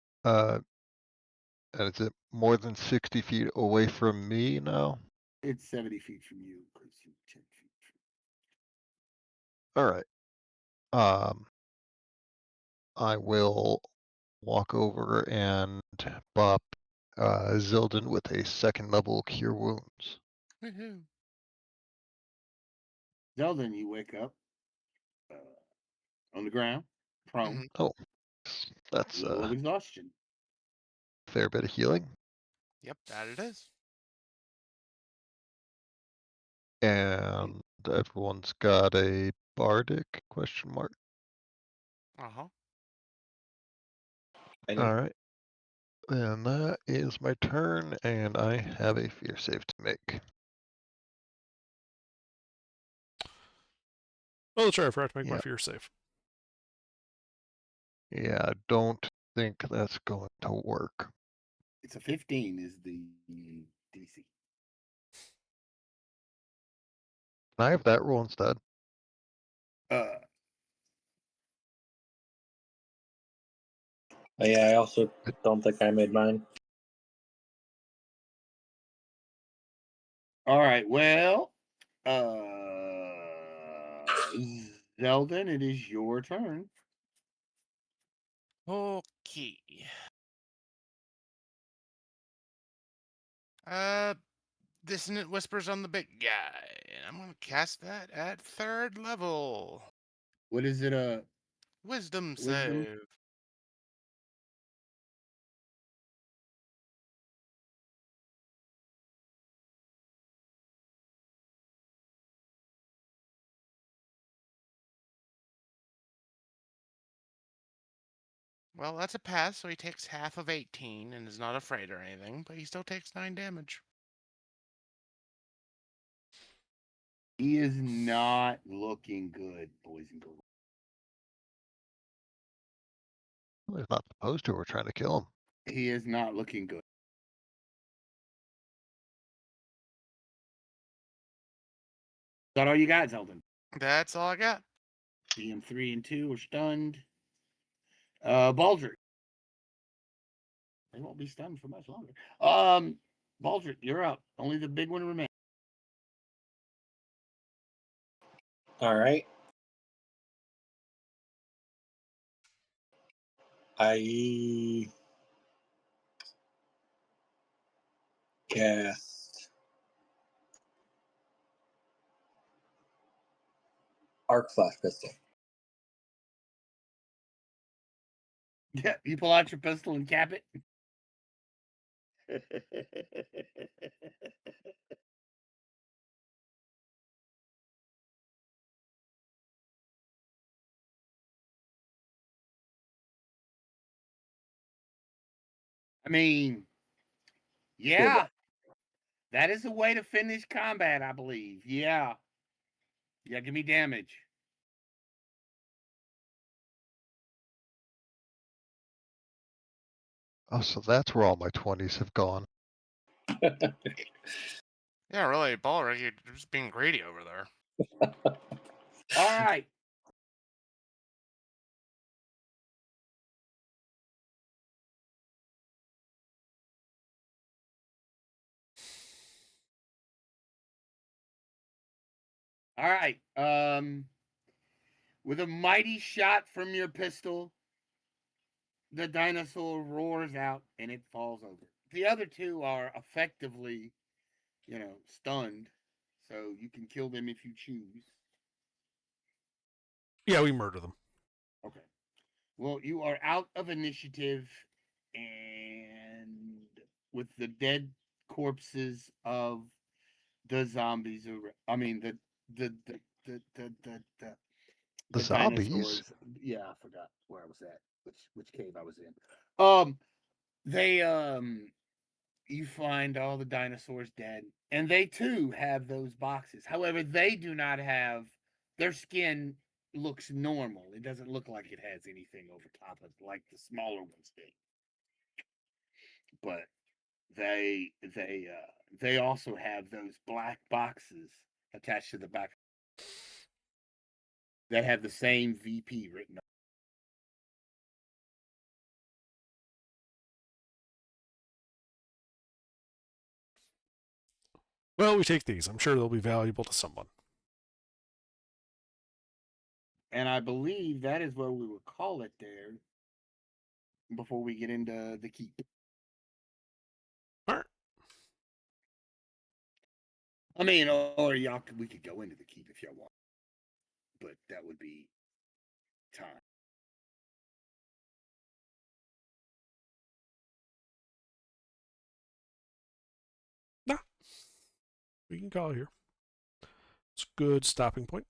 And is it more than 60 feet away from me now? It's 70 feet from you because you're 10 feet. All right. I will walk over and bop Zildin with a second level Cure Wounds. Woohoo. Zeldin, you wake up on the ground, prone, Mhm. Oh, that's low of a exhaustion. fair bit of healing. Yep, that it is. And everyone's got a bardic question mark. Uh-huh. All right. And that is my turn, and I have a fear save to make. Oh, that's right. I forgot to make my Yep. fear save. Yeah, I don't think that's going to work. It's a 15 is the DC. Can I have that roll instead? Yeah, I also don't think I made mine. All right. Well, Zeldin, it is your turn. Okay. Dissonant Whispers on the big guy. And I'm gonna cast that at 3rd level. What is it? Wisdom Wisdom? save. Well, that's a pass, so he takes half of 18 and is not afraid or anything, but he still takes 9 damage. He is not looking good, boys and girls. Well, he's not supposed to. We're trying to kill him. He is not looking good. Is that all you got, Zeldin? That's all I got. DM3 and 2 are stunned. Baldric. They won't be stunned for much longer. Baldric, you're up. Only the big one remains. All right. I cast Arc Flash Pistol. Yeah, you pull out your pistol and cap it. I mean, yeah, that is a way to finish combat, I believe. Yeah. Yeah, give me damage. Oh, so that's where all my 20s have gone. Yeah, really, Balric, you're just being greedy over there. All right. All right. With a mighty shot from your pistol, the dinosaur roars out and it falls over. The other two are effectively, stunned. So you can kill them if you choose. Yeah, we murder them. Okay. Well, you are out of initiative and with the dead corpses of the zombies. I mean, The zombies? dinosaurs. Yeah, I forgot where I was at, which cave I was in. They you find all the dinosaurs dead, and they too have those boxes. However, they do not have their skin looks normal. It doesn't look like it has anything over top of like the smaller ones did. But they also have those black boxes attached to the back that have the same VP written on. Well, we take these. I'm sure they'll be valuable to someone. And I believe that is where we will call it there before we get into the keep. All right. I mean, or y'all we could go into the keep if y'all want, but that would be time. Nah. We can call here. It's a good stopping point.